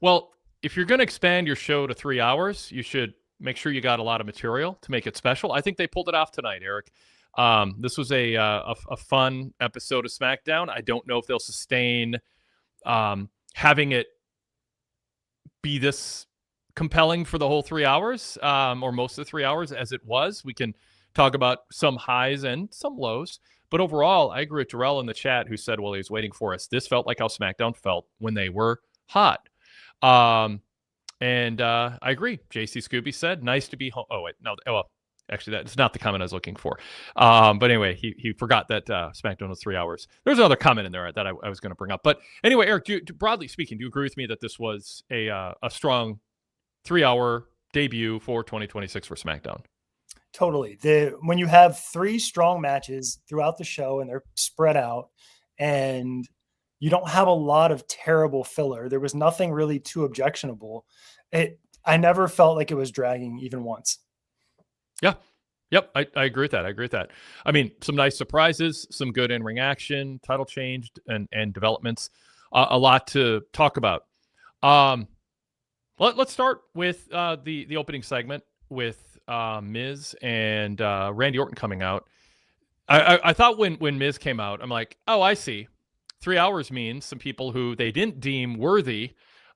Well, if you're going to expand your show to 3 hours, you should make sure you got a lot of material to make it special. I think they pulled it off tonight, Eric. This was a fun episode of SmackDown. I don't know if they'll sustain having it be this compelling for the whole 3 hours, or most of the 3 hours as it was. We can talk about some highs and some lows. But overall, I agree with Terrell in the chat who said, well, he was waiting for us. This felt like how SmackDown felt when they were hot. And I agree. JC Scooby said, nice to be home. Oh, wait. No. Well, actually, that's not the comment I was looking for. But anyway, he forgot that SmackDown was 3 hours. There's another comment in there that I was going to bring up. But anyway, Eric, broadly speaking, do you agree with me that this was a strong 3 hour debut for 2026 for SmackDown? Totally. When you have 3 strong matches throughout the show and they're spread out and you don't have a lot of terrible filler, there was nothing really too objectionable. I never felt like it was dragging even once. Yeah. Yep. I agree with that. I mean, some nice surprises, some good in-ring action, title changed and developments, a lot to talk about. Let's start with the opening segment with Miz and Randy Orton coming out. I thought when Miz came out, I'm like, oh, I see. 3 hours means some people who they didn't deem worthy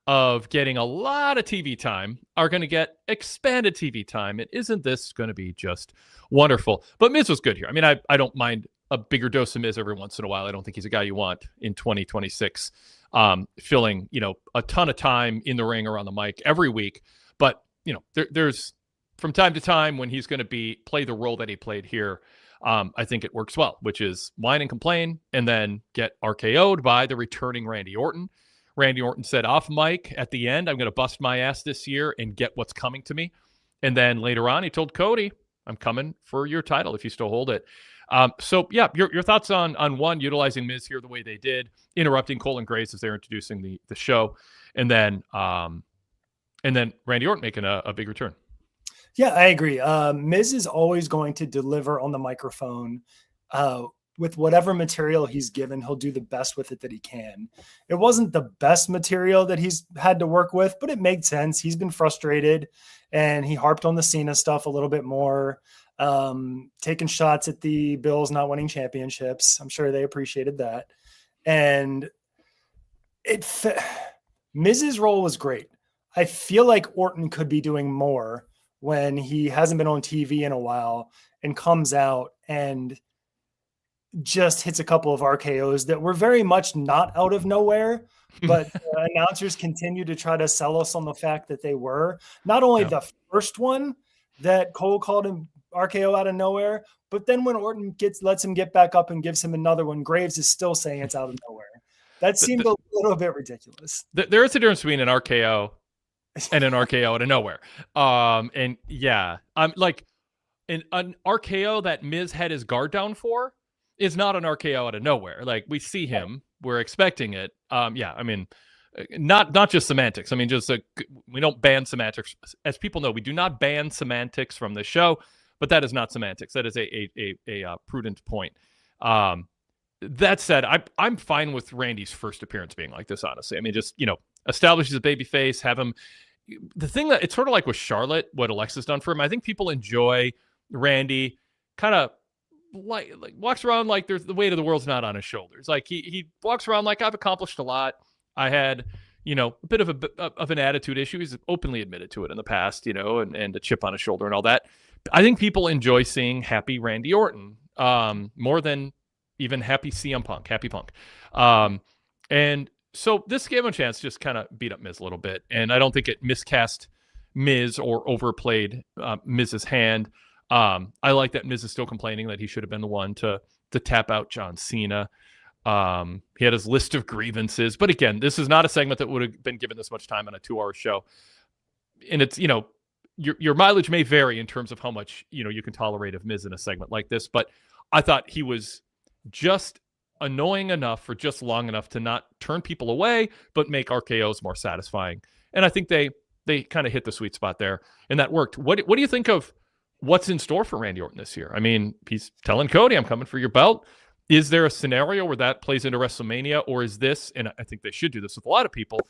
of getting a lot of TV time are going to get expanded TV time. And isn't this going to be just wonderful? But Miz was good here. I mean, I don't mind a bigger dose of Miz every once in a while. I don't think he's a guy you want in 2026, filling, a ton of time in the ring or on the mic every week. But, there's from time to time when he's going to play the role that he played here. I think it works well, which is whine and complain and then get RKO'd by the returning Randy Orton. Randy Orton said off mic at the end, I'm going to bust my ass this year and get what's coming to me. And then later on, he told Cody, I'm coming for your title if you still hold it. So, yeah, your thoughts on one, utilizing Miz here the way they did, interrupting Cole and Grace as they're introducing the show, and then Randy Orton making a big return. Yeah, I agree. Miz is always going to deliver on the microphone with whatever material he's given. He'll do the best with it that he can. It wasn't the best material that he's had to work with, but it made sense. He's been frustrated, and he harped on the Cena stuff a little bit more, taking shots at the Bills not winning championships. I'm sure they appreciated that. And Miz's role was great. I feel like Orton could be doing more when he hasn't been on TV in a while and comes out and just hits a couple of RKOs that were very much not out of nowhere, but announcers continue to try to sell us on the fact that they were. Not only the first one that Cole called him RKO out of nowhere, but then when Orton lets him get back up and gives him another one, Graves is still saying it's out of nowhere. That seemed a little bit ridiculous. There is a difference between an RKO and an RKO out of nowhere. And yeah, I'm like an RKO that Miz had his guard down for is not an RKO out of nowhere. Like, we see him, we're expecting it. Yeah, I mean, not just semantics. I mean, just we don't ban semantics. As people know, we do not ban semantics from the show, but that is not semantics. That is a prudent point. That said, I'm fine with Randy's first appearance being like this, honestly. I mean, just, establishes a baby face, have him. The thing that it's sort of like with Charlotte, what Alexa's done for him. I think people enjoy Randy kind of like walks around like there's the weight of the world's not on his shoulders. Like he walks around like, I've accomplished a lot. I had, a bit of an attitude issue. He's openly admitted to it in the past, and a chip on his shoulder and all that. I think people enjoy seeing happy Randy Orton more than even happy CM Punk, happy Punk. And so this gave him a chance to just kind of beat up Miz a little bit. And I don't think it miscast Miz or overplayed Miz's hand. I like that Miz is still complaining that he should have been the one to tap out John Cena. He had his list of grievances. But again, this is not a segment that would have been given this much time on a 2-hour show. And it's, your mileage may vary in terms of how much, you can tolerate of Miz in a segment like this. But I thought he was just annoying enough for just long enough to not turn people away, but make RKOs more satisfying. And I think they kind of hit the sweet spot there, and that worked. What do you think of what's in store for Randy Orton this year? I mean, he's telling Cody, I'm coming for your belt. Is there a scenario where that plays into WrestleMania, or is this, and I think they should do this with a lot of people,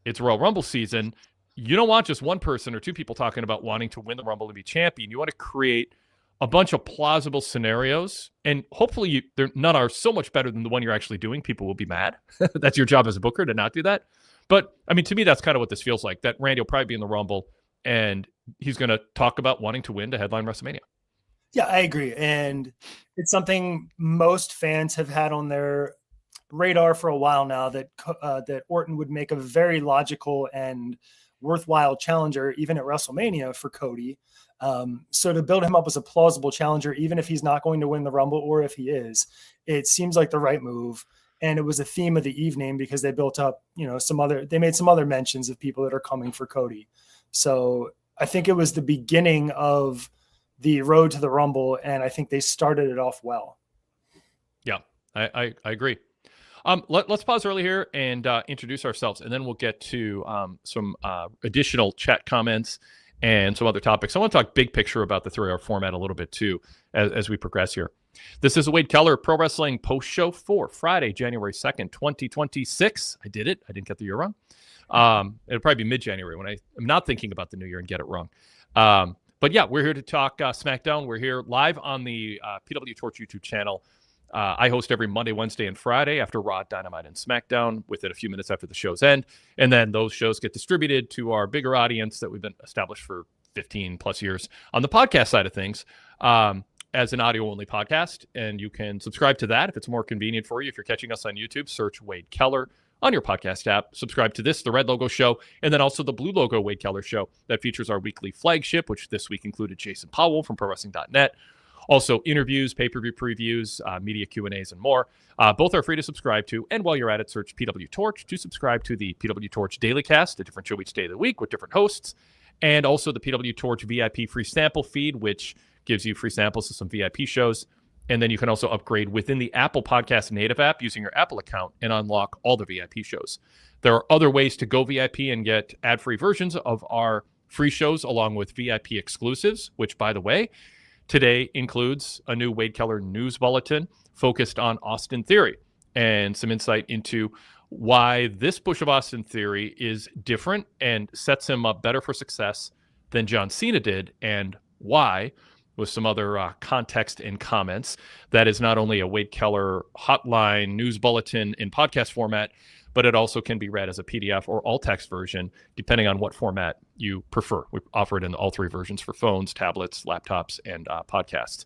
It's Royal Rumble season. You don't want just one person or two people talking about wanting to win the Rumble and be champion. You want to create a bunch of plausible scenarios, and hopefully none are so much better than the one you're actually doing. People will be mad. That's your job as a booker to not do that. But I mean, to me, that's kind of what this feels like, that Randy will probably be in the Rumble and he's going to talk about wanting to win to headline WrestleMania. Yeah, I agree. And it's something most fans have had on their radar for a while now, that that Orton would make a very logical and worthwhile challenger, even at WrestleMania, for Cody. So to build him up as a plausible challenger, even if he's not going to win the Rumble, or if he is, it seems like the right move. And it was a theme of the evening because they built up, they made some other mentions of people that are coming for Cody. So I think it was the beginning of the road to the Rumble, and I think they started it off well. Yeah, I agree. Let's pause early here and introduce ourselves, and then we'll get to some additional chat comments and some other topics. I want to talk big picture about the 3-hour format a little bit too as we progress here. This is a Wade Keller Pro Wrestling post show for Friday, January 2nd, 2026. I did it. I didn't get the year wrong. It'll probably be mid-January when I'm not thinking about the new year and get it wrong. But yeah, we're here to talk SmackDown. We're here live on the PWTorch YouTube channel. I host every Monday, Wednesday, and Friday after Raw, Dynamite, and SmackDown, within a few minutes after the shows end. And then those shows get distributed to our bigger audience that we've been established for 15 plus years on the podcast side of things as an audio-only podcast. And you can subscribe to that if it's more convenient for you. If you're catching us on YouTube, search Wade Keller on your podcast app. Subscribe to this, the red logo show, and then also the blue logo Wade Keller show that features our weekly flagship, which this week included Jason Powell from ProWrestling.net. Also, interviews, pay-per-view previews, media Q&As, and more. Both are free to subscribe to. And while you're at it, search PWTorch to subscribe to the PWTorch Daily Cast, a different show each day of the week with different hosts. And also the PWTorch VIP free sample feed, which gives you free samples of some VIP shows. And then you can also upgrade within the Apple Podcast native app using your Apple account and unlock all the VIP shows. There are other ways to go VIP and get ad-free versions of our free shows along with VIP exclusives, which, by the way, today includes a new Wade Keller news bulletin focused on Austin Theory and some insight into why this push of Austin Theory is different and sets him up better for success than John Cena did, and why, with some other context and comments. That is not only a Wade Keller hotline news bulletin in podcast format, but it also can be read as a PDF or all text version, depending on what format you prefer. We offer it in all three versions for phones, tablets, laptops, and podcasts.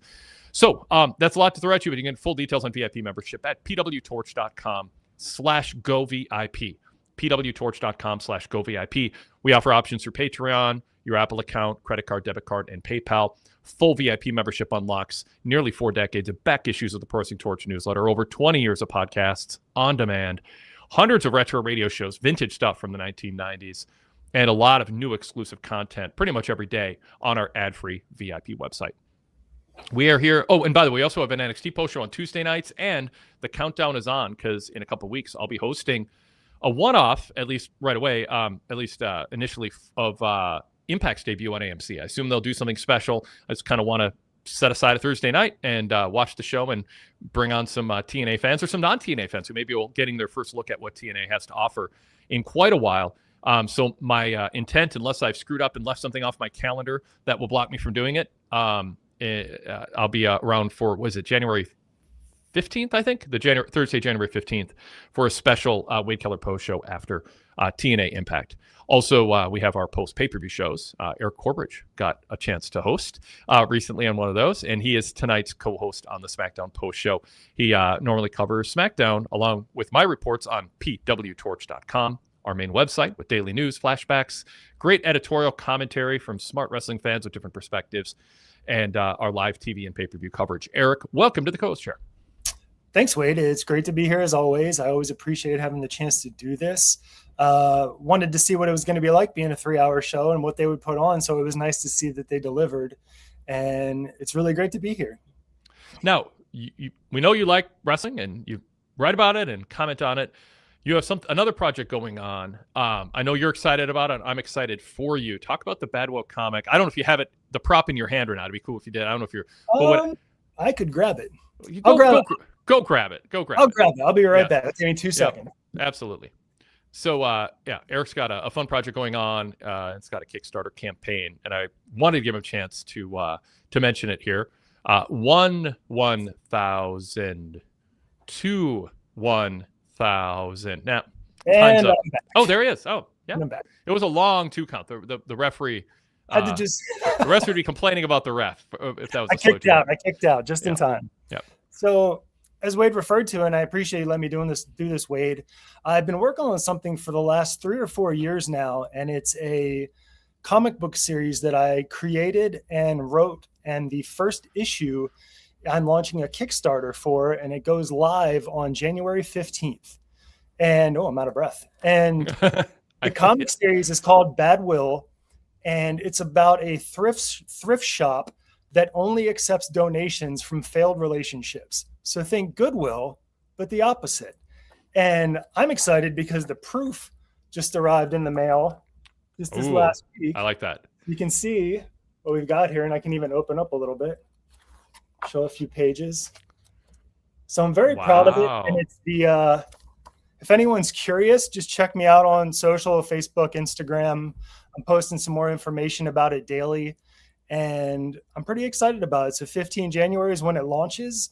So that's a lot to throw at you, but you can get full details on VIP membership at pwtorch.com/govip. pwtorch.com/govip. We offer options through Patreon, your Apple account, credit card, debit card, and PayPal. Full VIP membership unlocks nearly 4 decades of back issues of the Pro Wrestling Torch newsletter, over 20 years of podcasts on demand, hundreds of retro radio shows, vintage stuff from the 1990s, and a lot of new exclusive content pretty much every day on our ad-free VIP website. We are here. Oh, and by the way, we also have an NXT post show on Tuesday nights, and the countdown is on because in a couple of weeks I'll be hosting a one-off, at least right away, initially, of Impact's debut on AMC. I assume they'll do something special. I just kind of want to set aside a Thursday night and watch the show and bring on some TNA fans or some non-TNA fans who maybe will getting their first look at what TNA has to offer in quite a while. So my intent, unless I've screwed up and left something off my calendar that will block me from doing it, I'll be around for, January 15th, I think? Thursday, January 15th, for a special Wade Keller post show after TNA Impact. Also, we have our post pay-per-view shows. Eric Corbridge got a chance to host recently on one of those, and he is tonight's co-host on the SmackDown post show. He normally covers SmackDown along with my reports on PWTorch.com, our main website with daily news, flashbacks, great editorial commentary from smart wrestling fans with different perspectives, and our live TV and pay-per-view coverage. Eric, welcome to the co-host chair. Thanks, Wade. It's great to be here as always. I always appreciate having the chance to do this. Wanted to see what it was going to be like being a 3-hour show and what they would put on. So it was nice to see that they delivered, and it's really great to be here. Now, we know you like wrestling and you write about it and comment on it. You have another project going on. I know you're excited about it. I'm excited for you. Talk about the Badwell comic. I don't know if you have the prop in your hand or not. It'd be cool if you did. I don't know if you're. I could grab it. Go grab it. Go grab it. I'll grab it. I'll be right back. Give me 2 seconds. Absolutely. So yeah, Eric's got a fun project going on. It's got a Kickstarter campaign, and I wanted to give him a chance to mention it here. 1,000 to 1,000. Now, time's And up. I'm back. Oh, there he is. Oh, yeah. I'm back. It was a long 2 count. The referee. Had to just. The ref would be complaining about the ref if that was. I kicked out. I kicked out just in time. Yeah. So, as Wade referred to, and I appreciate you letting me do this, Wade. I've been working on something for the last 3 or 4 years now, and it's a comic book series that I created and wrote. And the first issue, I'm launching a Kickstarter for, and it goes live on January 15th. And I'm out of breath. And the comic series is called Bad Will, and it's about a thrift shop that only accepts donations from failed relationships. So think Goodwill, but the opposite. And I'm excited because the proof just arrived in the mail just this last week. I like that. You can see what we've got here, and I can even open up a little bit, show a few pages. So I'm very proud of it. And it's the, if anyone's curious, just check me out on social, Facebook, Instagram. I'm posting some more information about it daily, and I'm pretty excited about it. So 15 January is when it launches,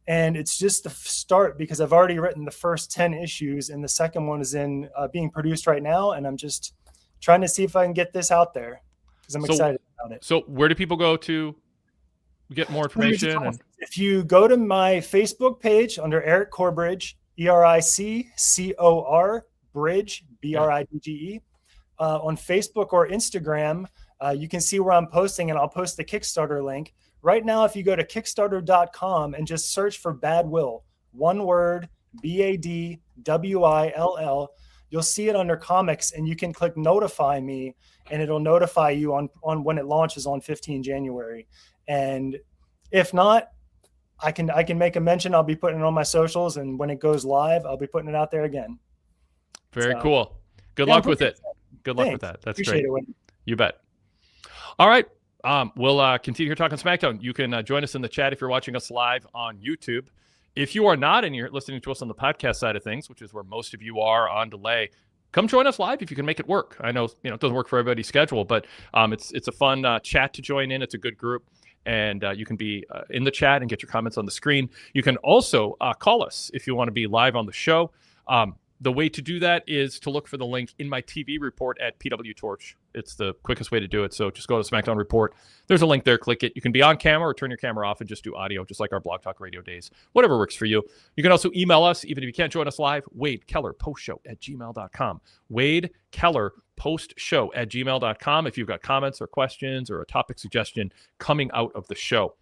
and it's just the start because I've already written the first 10 issues, and the second one is being produced right now, and I'm just trying to see if I can get this out there because I'm excited about it. So where do people go to get more information? If you go to my Facebook page under Eric Corbridge, ERICCOR, Bridge, BRIDGE, on Facebook or Instagram, you can see where I'm posting, and I'll post the Kickstarter link. Right now, if you go to Kickstarter.com and just search for Bad Will, one word, BADWILL, you'll see it under comics, and you can click notify me, and it'll notify you on when it launches on 15 January. And if not, I can make a mention. I'll be putting it on my socials, and when it goes live, I'll be putting it out there again. Very cool. Good luck with it. Good luck with that. That's Appreciate great. It, you bet. All right. We'll continue here talking SmackDown. You can join us in the chat if you're watching us live on YouTube. If you are not and you're listening to us on the podcast side of things, which is where most of you are on delay, come join us live if you can make it work. I know it doesn't work for everybody's schedule, but it's a fun chat to join in. It's a good group, and you can be in the chat and get your comments on the screen. You can also call us if you want to be live on the show. The way to do that is to look for the link in my TV report at PWTorch. It's the quickest way to do it. So just go to SmackDown Report. There's a link there. Click it. You can be on camera or turn your camera off and just do audio, just like our Blog Talk Radio days. Whatever works for you. You can also email us, even if you can't join us live, Wade Keller postshow@gmail.com. Wade Keller postshow@gmail.com if you've got comments or questions or a topic suggestion coming out of the show.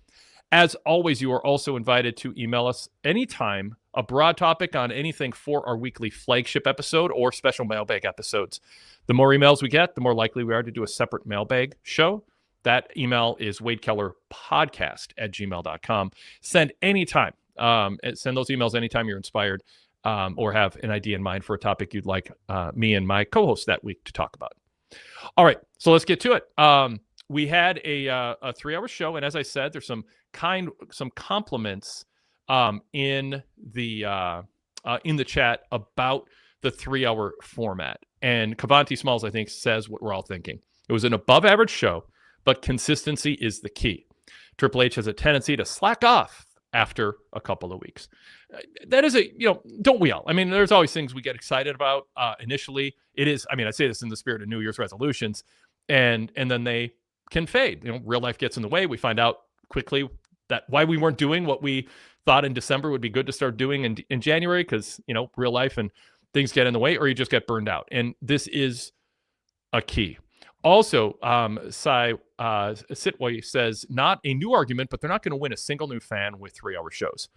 As always, you are also invited to email us anytime a broad topic on anything for our weekly flagship episode or special mailbag episodes. The more emails we get, the more likely we are to do a separate mailbag show. That email is wadekellerpodcast@gmail.com. Send anytime. Send those emails anytime you're inspired or have an idea in mind for a topic you'd like me and my co-host that week to talk about. All right, so let's get to it. We had a 3-hour show, and as I said, there's some compliments in the chat about the 3-hour format. And Cavanti Smalls, I think, says what we're all thinking. It was an above-average show, but consistency is the key. Triple H has a tendency to slack off after a couple of weeks. That is don't we all? I mean, there's always things we get excited about initially. It is, I say this in the spirit of New Year's resolutions, and then they can fade. Real life gets in the way. We find out quickly that why we weren't doing what we thought in December would be good to start doing in January, because real life and things get in the way, or you just get burned out. And this is a key. Also, Sitway says, not a new argument, but they're not going to win a single new fan with 3-hour shows.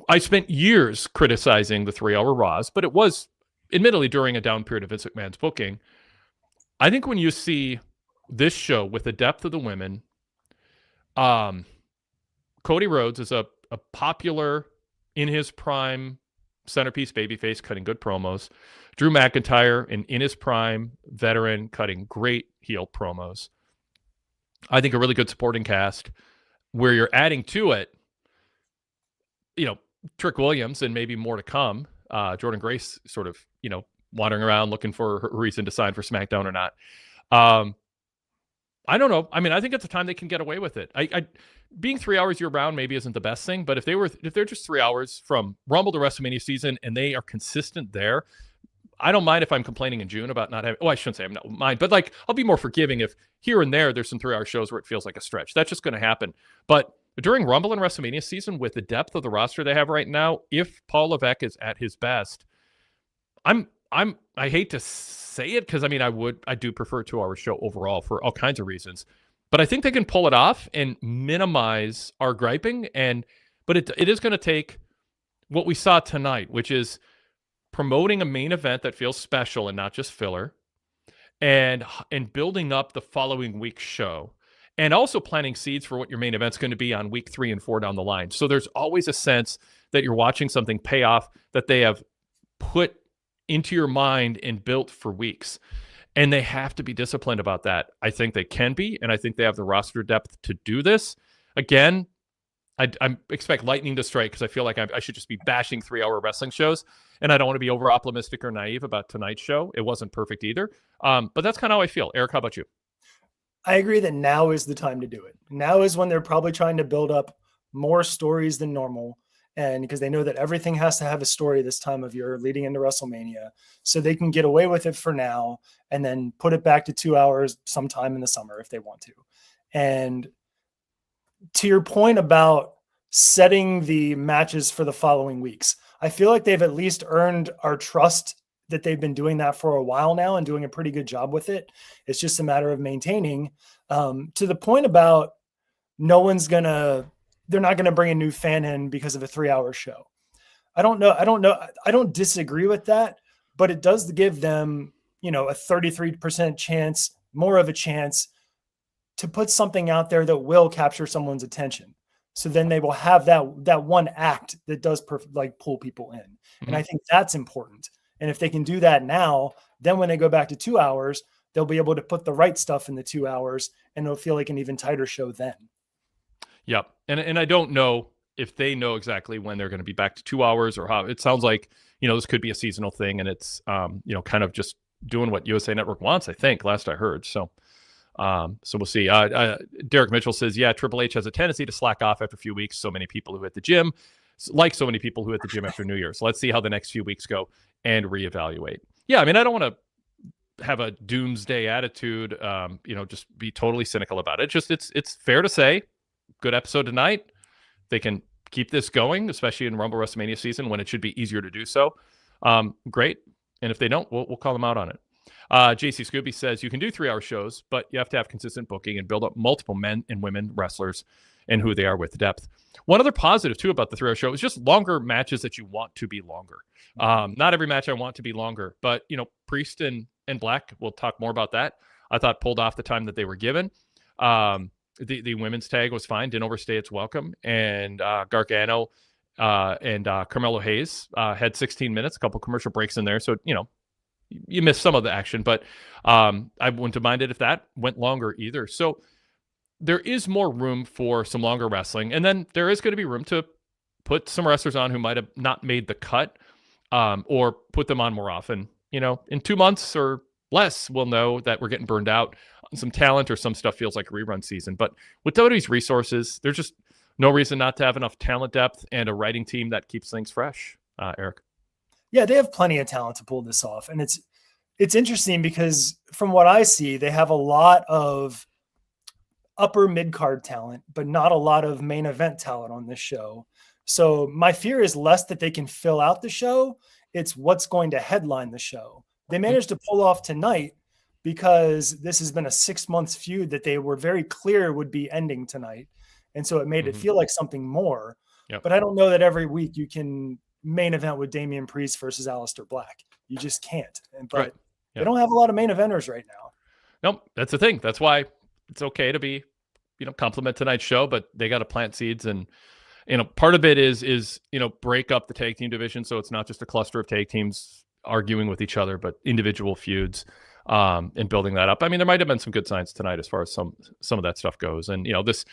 I spent years criticizing the 3-hour Raws, but it was admittedly during a down period of Vince McMahon's booking. I think when you see this show with the depth of the women, Cody Rhodes is a popular, in his prime, centerpiece babyface cutting good promos. Drew McIntyre, in his prime, veteran cutting great heel promos. I think a really good supporting cast where you're adding to it, Trick Williams and maybe more to come. Jordan Grace sort of, wandering around looking for a reason to sign for SmackDown or not. I don't know. I mean, I think at the time they can get away with it. I being 3 hours year round maybe isn't the best thing, but if they're just 3 hours from Rumble to WrestleMania season and they are consistent there, I don't mind if I'm complaining in June about not having. Oh, I shouldn't say I'm not mind, but like I'll be more forgiving if here and there there's some 3 hour shows where it feels like a stretch. That's just going to happen. But during Rumble and WrestleMania season, with the depth of the roster they have right now, if Paul Levesque is at his best, I hate to say it because I mean I do prefer a 2 hour show overall for all kinds of reasons, but I think they can pull it off and minimize our griping. But it is going to take what we saw tonight, which is promoting a main event that feels special and not just filler, and building up the following week's show, and also planting seeds for what your main event's going to be on week 3 and 4 down the line. So there's always a sense that you're watching something pay off that they have put into your mind and built for weeks. And they have to be disciplined about that. I think they can be, and I think they have the roster depth to do this. Again, I expect lightning to strike because I feel like I should just be bashing 3 hour wrestling shows, and I don't want to be over optimistic or naive about tonight's show. It wasn't perfect either. But that's kind of how I feel. Eric, how about you? I agree that now is the time to do it. Now is when they're probably trying to build up more stories than normal. And because they know that everything has to have a story this time of year leading into WrestleMania, so they can get away with it for now and then put it back to 2 hours sometime in the summer if they want to. And to your point about setting the matches for the following weeks, I feel like they've at least earned our trust that they've been doing that for a while now and doing a pretty good job with it. It's just a matter of maintaining. To the point about they're not going to bring a new fan in because of a 3 hour show. I don't know. I don't disagree with that, but it does give them, a 33% chance, more of a chance to put something out there that will capture someone's attention. So then they will have that one act that does pull people in. Mm-hmm. And I think that's important. And if they can do that now, then when they go back to 2 hours, they'll be able to put the right stuff in the 2 hours and it'll feel like an even tighter show then. Yep. And I don't know if they know exactly when they're going to be back to 2 hours or how. It sounds like, this could be a seasonal thing and it's, kind of just doing what USA Network wants, I think, last I heard. So we'll see. Derek Mitchell says, yeah, Triple H has a tendency to slack off after a few weeks. So many people who hit the gym, after New Year's. So let's see how the next few weeks go and reevaluate. Yeah. I mean, I don't want to have a doomsday attitude, just be totally cynical about it. Just it's fair to say, good episode tonight. They can keep this going, especially in Rumble WrestleMania season when it should be easier to do so. Great. And if they don't, we'll call them out on it. JC Scooby says, you can do 3 hour shows, but you have to have consistent booking and build up multiple men and women wrestlers and who they are with depth. One other positive, too, about the 3 hour show is just longer matches that you want to be longer. Not every match I want to be longer, but, Priest and Black, we'll talk more about that. I thought pulled off the time that they were given. The women's tag was fine, didn't overstay its welcome. And Gargano and Carmelo Hayes had 16 minutes, a couple commercial breaks in there. So, you missed some of the action, but I wouldn't have minded if that went longer either. So there is more room for some longer wrestling. And then there is going to be room to put some wrestlers on who might have not made the cut or put them on more often. In 2 months or less, we'll know that we're getting burned out on some talent or some stuff feels like a rerun season. But with WWE's resources, there's just no reason not to have enough talent depth and a writing team that keeps things fresh. Eric. Yeah, they have plenty of talent to pull this off. And it's interesting because from what I see, they have a lot of upper mid-card talent, but not a lot of main event talent on this show. So my fear is less that they can fill out the show. It's what's going to headline the show. They managed to pull off tonight because this has been a 6 months feud that they were very clear would be ending tonight. And so it made it feel like something more. Yep. But I don't know that every week you can main event with Damian Priest versus Aleister Black. You just can't. But right. They don't have a lot of main eventers right now. Nope. That's the thing. That's why it's okay to be, compliment tonight's show, but they got to plant seeds. And, part of it is, break up the tag team division. So it's not just a cluster of tag teams arguing with each other, but individual feuds and building that up. I mean, there might've been some good signs tonight as far as some of that stuff goes. And, this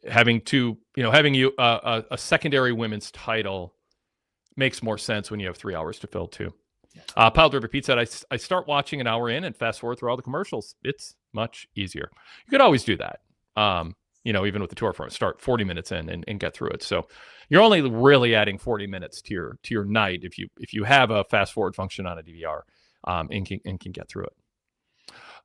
having a secondary women's title makes more sense when you have 3 hours to fill too. Yeah. Piled River Pete said, I start watching an hour in and fast forward through all the commercials. It's much easier. You could always do that. Even with the tour front, start 40 minutes in and get through it. So you're only really adding 40 minutes to your night if you have a fast forward function on a DVR and can get through it.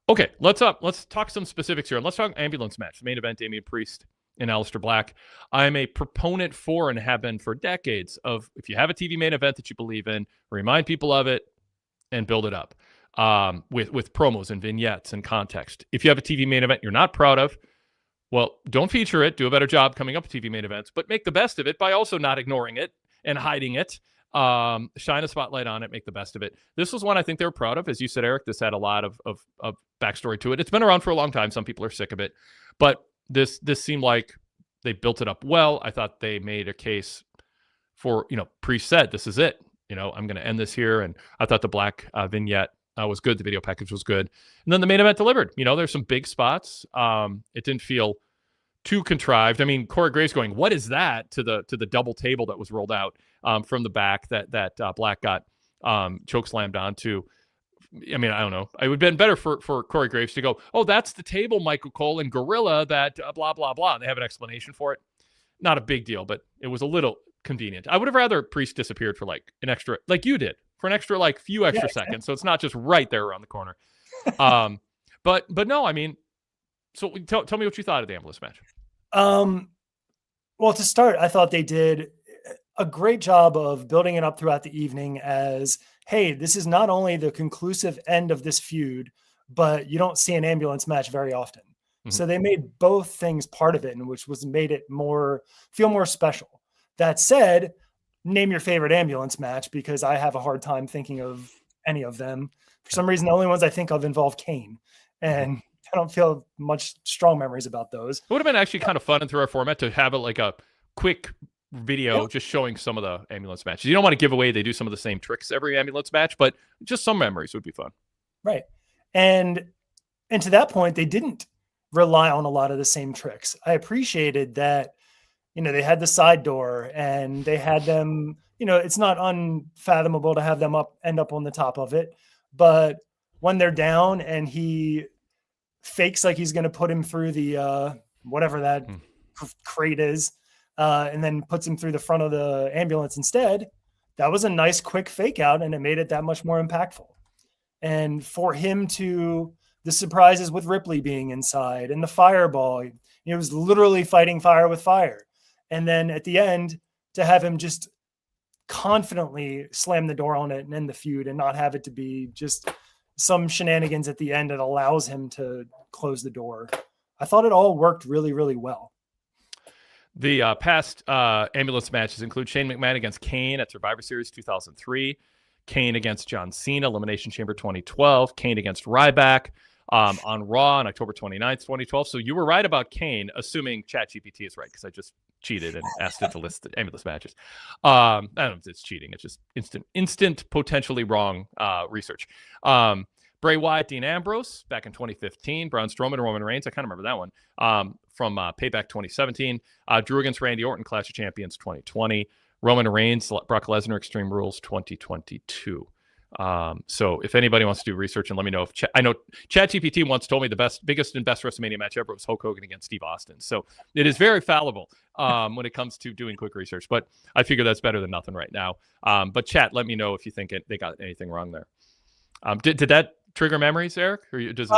Okay, let's talk some specifics here. Let's talk ambulance match. Main event, Damian Priest and Aleister Black. I'm a proponent for and have been for decades of, if you have a TV main event that you believe in, remind people of it and build it up with promos and vignettes and context. If you have a TV main event you're not proud of, well, don't feature it. Do a better job coming up with TV main events, but make the best of it by also not ignoring it and hiding it. Shine a spotlight on it, make the best of it. This was one I think they were proud of. As you said, Eric, this had a lot of backstory to it. It's been around for a long time. Some people are sick of it, but this seemed like they built it up well. I thought they made a case for, Priest said, this is it. I'm going to end this here. And I thought the Black vignette was good. The video package was good. And then the main event delivered. There's some big spots. It didn't feel too contrived. I mean, Corey Graves going, what is that, to the double table that was rolled out from the back that Black got choke slammed onto. I mean, I don't know. It would have been better for Corey Graves to go, oh, that's the table, Michael Cole and Gorilla that blah, blah, blah. And they have an explanation for it. Not a big deal, but it was a little convenient. I would have rather Priest disappeared for like an extra, like you did, for an extra, like few extra seconds. So it's not just right there around the corner. But no, I mean, so tell me what you thought of the ambulance match. Well, to start, I thought they did a great job of building it up throughout the evening as, hey, this is not only the conclusive end of this feud, but you don't see an ambulance match very often. Mm-hmm. So they made both things part of it, and which made it feel more special. That said, name your favorite ambulance match, because I have a hard time thinking of any of them. For some reason, the only ones I think of involve Kane, and I don't feel much strong memories about those. It would have been actually kind of fun in through our format to have a quick video just showing some of the ambulance matches. You don't want to give away they do some of the same tricks every ambulance match, but just some memories would be fun. Right. And to that point, they didn't rely on a lot of the same tricks. I appreciated that, they had the side door and they had them, it's not unfathomable to have them end up on the top of it. But when they're down and he fakes like he's going to put him through the, whatever that crate is, and then puts him through the front of the ambulance instead, that was a nice quick fake out, and it made it that much more impactful. And for him the surprises with Ripley being inside and the fireball, it was literally fighting fire with fire. And then at the end, to have him just confidently slam the door on it and end the feud, and not have it to be just some shenanigans at the end that allows him to close the door. I thought it all worked really, really well. The past ambulance matches include Shane McMahon against Kane at Survivor Series 2003, Kane against John Cena, Elimination Chamber 2012, Kane against Ryback on Raw on October 29th, 2012. So you were right about Kane, assuming ChatGPT is right, because I just cheated and asked it to list the ambulance matches. I don't know if it's cheating. It's just instant potentially wrong research. Bray Wyatt, Dean Ambrose back in 2015. Braun Strowman and Roman Reigns. I kind of remember that one from Payback 2017. Drew against Randy Orton, Clash of Champions 2020. Roman Reigns, Brock Lesnar, Extreme Rules 2022. So if anybody wants to do research, and let me know if I know ChatGPT once told me the biggest and best WrestleMania match ever was Hulk Hogan against Steve Austin. So it is very fallible when it comes to doing quick research, but I figure that's better than nothing right now. But chat, let me know if you think they got anything wrong there. Did that trigger memories, Eric? Or does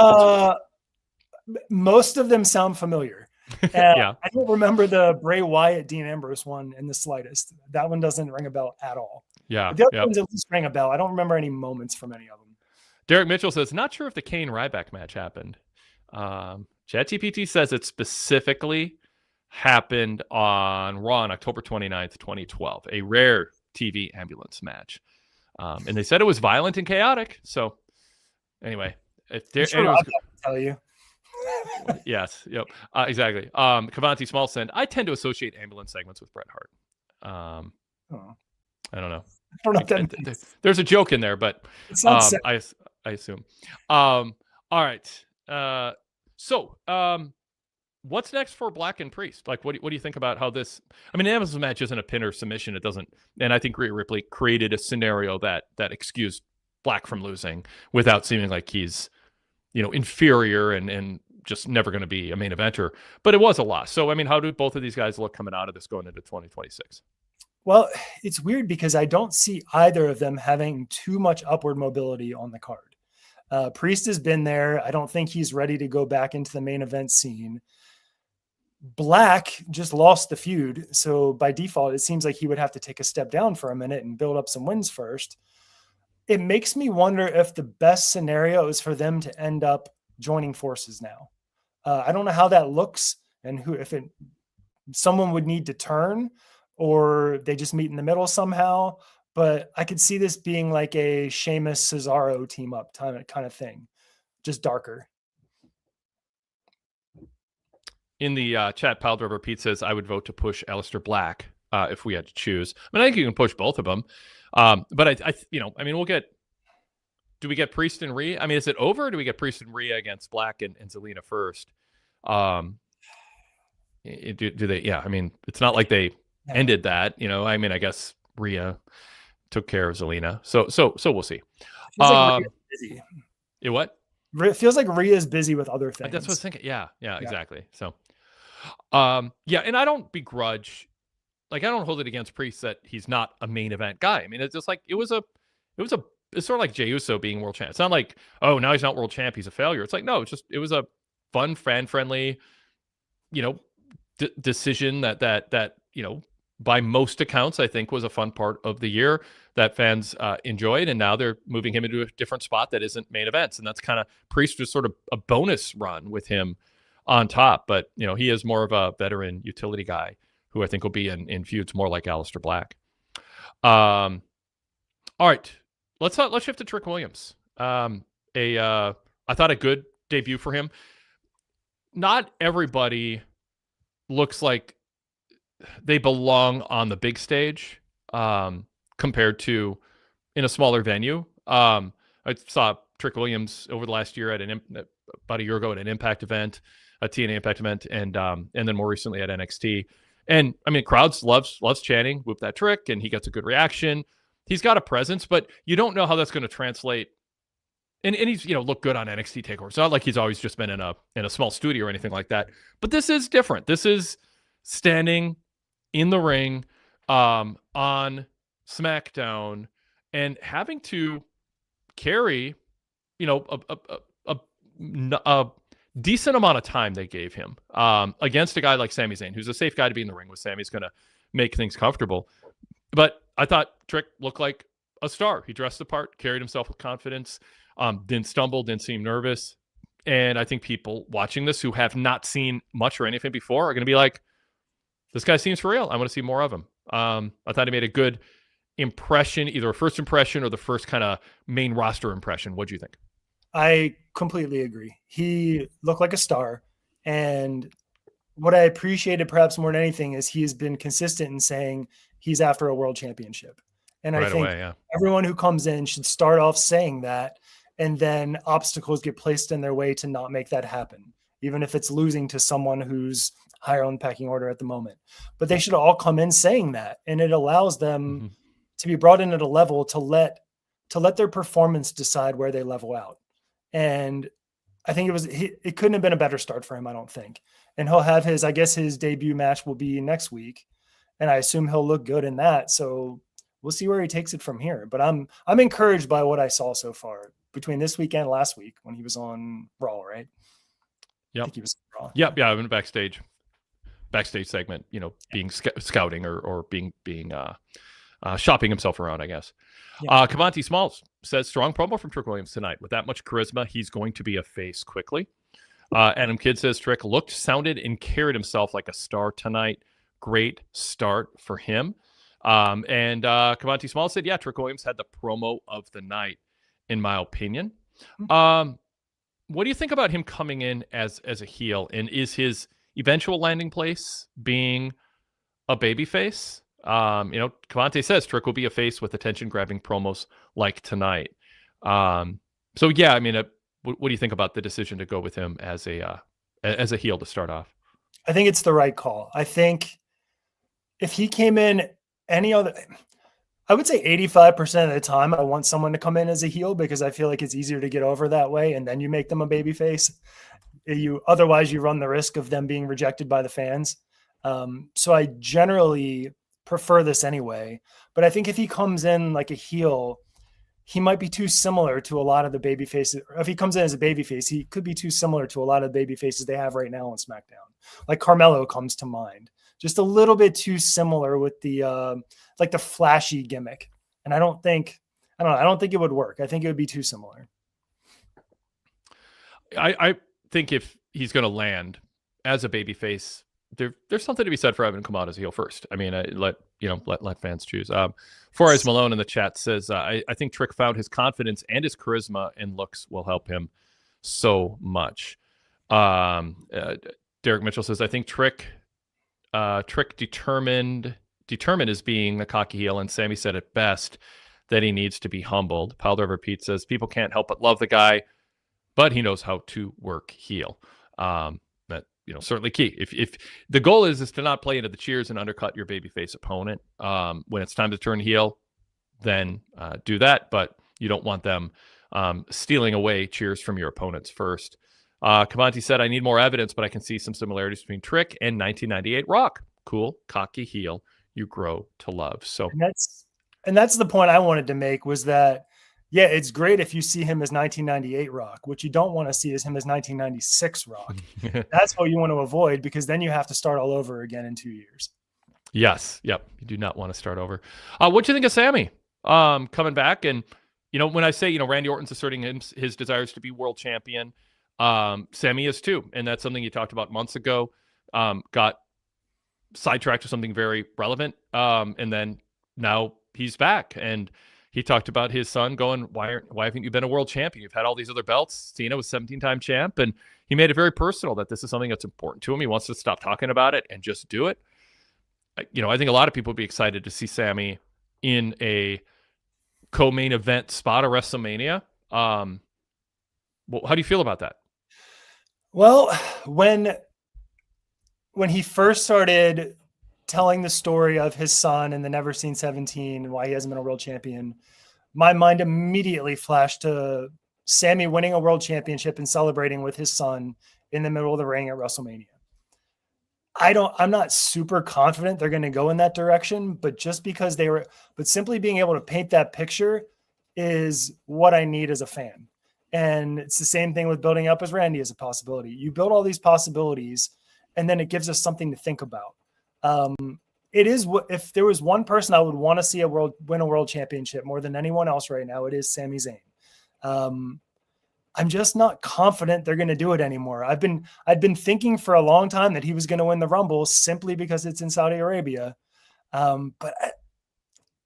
most of them sound familiar. Yeah. I don't remember the Bray Wyatt, Dean Ambrose one in the slightest. That one doesn't ring a bell at all. Yeah. The other ones at least ring a bell. I don't remember any moments from any of them. Derek Mitchell says, not sure if the Kane Ryback match happened. ChatGPT says it specifically happened on Raw on October 29th, 2012, a rare TV ambulance match. And they said it was violent and chaotic. So anyway, if there, sure I'll tell you. Yes. Yep. Exactly. Kavanti Smallsend. I tend to associate ambulance segments with Bret Hart. I don't know. I don't know if that means. There's a joke in there, but I assume. All right. So what's next for Black and Priest? Like, what do you think about how this? I mean, Amazon's match isn't a pin or submission. It doesn't, and I think Rhea Ripley created a scenario that excused Black from losing without seeming like he's, inferior and just never going to be a main eventer. But it was a loss. So, I mean, how do both of these guys look coming out of this going into 2026? Well, it's weird because I don't see either of them having too much upward mobility on the card. Priest has been there. I don't think he's ready to go back into the main event scene. Black just lost the feud. So by default, it seems like he would have to take a step down for a minute and build up some wins first. It makes me wonder if the best scenario is for them to end up joining forces now. I don't know how that looks and someone would need to turn or they just meet in the middle somehow. But I could see this being like a Sheamus Cesaro team up kind of thing, just darker. In the chat, Pile Driver Pete says, I would vote to push Aleister Black if we had to choose. I mean, I think you can push both of them. But we'll get. Do we get Priest and Rhea? I mean, is it over? Or do we get Priest and Rhea against Black and Zelina first? Do they? Yeah, I mean, it's not like they ended that. I mean, I guess Rhea took care of Zelina, so we'll see. Busy. It what? It feels like Rhea's busy with other things. That's what I was thinking. Yeah, exactly. So, and I don't begrudge. Like, I don't hold it against Priest that he's not a main event guy. I mean, it's just like it's sort of like Jey Uso being world champ. It's not like, oh, now he's not world champ, he's a failure. It's like, no, it was a fun, fan friendly, decision that by most accounts, I think was a fun part of the year that fans enjoyed. And now they're moving him into a different spot that isn't main events. And that's kind of Priest was sort of a bonus run with him on top. But, he is more of a veteran utility guy who I think will be in feuds more like Aleister Black. All right, let's shift to Trick Williams. I thought a good debut for him. Not everybody looks like they belong on the big stage compared to in a smaller venue. I saw Trick Williams over the last year at about a year ago at an Impact event, a TNA Impact event, and then more recently at NXT. And I mean, crowds loves chanting "Whoop that trick," and he gets a good reaction. He's got a presence, but you don't know how that's going to translate. And he's looked good on NXT TakeOver. It's not like he's always just been in a small studio or anything like that. But this is different. This is standing in the ring on SmackDown and having to carry a decent amount of time they gave him against a guy like Sami Zayn, who's a safe guy to be in the ring with. Sami's going to make things comfortable. But I thought Trick looked like a star. He dressed the part, carried himself with confidence, didn't stumble, didn't seem nervous. And I think people watching this who have not seen much or anything before are going to be like, this guy seems for real. I want to see more of him. I thought he made a good impression, either a first impression or the first kind of main roster impression. What do you think? I completely agree. He looked like a star. And what I appreciated perhaps more than anything is he has been consistent in saying he's after a world championship. And I think everyone who comes in should start off saying that, and then obstacles get placed in their way to not make that happen, even if it's losing to someone who's higher on the pecking order at the moment. But they should all come in saying that, and it allows them to be brought in at a level to let their performance decide where they level out. And I think it couldn't have been a better start for him, I don't think. And he'll have his debut match will be next week, and I assume he'll look good in that. So we'll see where he takes it from here. But I'm encouraged by what I saw so far between this week and last week when he was on Raw, right? Yeah, I think he was on Raw. Yep, yeah, in a backstage segment, being scouting or being shopping himself around, I guess. Yeah. Kavanti Smalls says, strong promo from Trick Williams tonight. With that much charisma, he's going to be a face quickly. Adam Kidd says, Trick looked, sounded, and carried himself like a star tonight. Great start for him. And Kavanti Smalls said, yeah, Trick Williams had the promo of the night, in my opinion. What do you think about him coming in as a heel? And is his eventual landing place being a babyface? Cavante says Trick will be a face with attention-grabbing promos like tonight. So yeah, I mean, what do you think about the decision to go with him as a heel to start off? I think it's the right call. I think if he came in any other, I would say 85% of the time, I want someone to come in as a heel because I feel like it's easier to get over that way, and then you make them a babyface. Otherwise, you run the risk of them being rejected by the fans. So I generally prefer this anyway. But I think if he comes in like a heel, he might be too similar to a lot of the baby faces. If he comes in as a baby face, he could be too similar to a lot of the baby faces they have right now on SmackDown. Like Carmelo comes to mind. Just a little bit too similar with the like the flashy gimmick. And I don't think it would work. I think it would be too similar. I think if he's going to land as a babyface, there's something to be said for having him come out as a heel first. I mean, let fans choose. Forrest Malone in the chat says, I think Trick found his confidence and his charisma, and looks will help him so much. Derek Mitchell says, I think Trick determined as being a cocky heel, and Sammy said it best that he needs to be humbled. Pile Driver Pete says, people can't help but love the guy, but he knows how to work heel. That certainly key. If the goal is to not play into the cheers and undercut your babyface opponent, when it's time to turn heel, then do that. But you don't want them stealing away cheers from your opponents first. Kavanti said, I need more evidence, but I can see some similarities between Trick and 1998 Rock. Cool, cocky heel you grow to love. So and that's the point I wanted to make, was that, yeah, it's great if you see him as 1998 Rock. What you don't want to see is him as 1996 Rock. That's what you want to avoid, because then you have to start all over again in 2 years. Yes. Yep. You do not want to start over. What do you think of Sammy coming back? And, when I say, Randy Orton's asserting his desires to be world champion, Sammy is too. And that's something he talked about months ago, got sidetracked to something very relevant. And then now he's back, and he talked about his son going, why haven't you been a world champion? You've had all these other belts. Cena was 17-time champ, and he made it very personal that this is something that's important to him. He wants to stop talking about it and just do it. I think a lot of people would be excited to see Sammy in a co-main event spot of WrestleMania. How do you feel about that? Well, when he first started telling the story of his son and the Never Seen 17 and why he hasn't been a world champion, my mind immediately flashed to Sammy winning a world championship and celebrating with his son in the middle of the ring at WrestleMania. I'm not super confident they're going to go in that direction, but simply being able to paint that picture is what I need as a fan. And it's the same thing with building up as Randy as a possibility. You build all these possibilities, and then it gives us something to think about. It is, if there was one person I would want to see win a world championship more than anyone else right now, it is Sami Zayn. I'm just not confident they're going to do it anymore. I'd been thinking for a long time that he was going to win the Rumble simply because it's in Saudi Arabia. But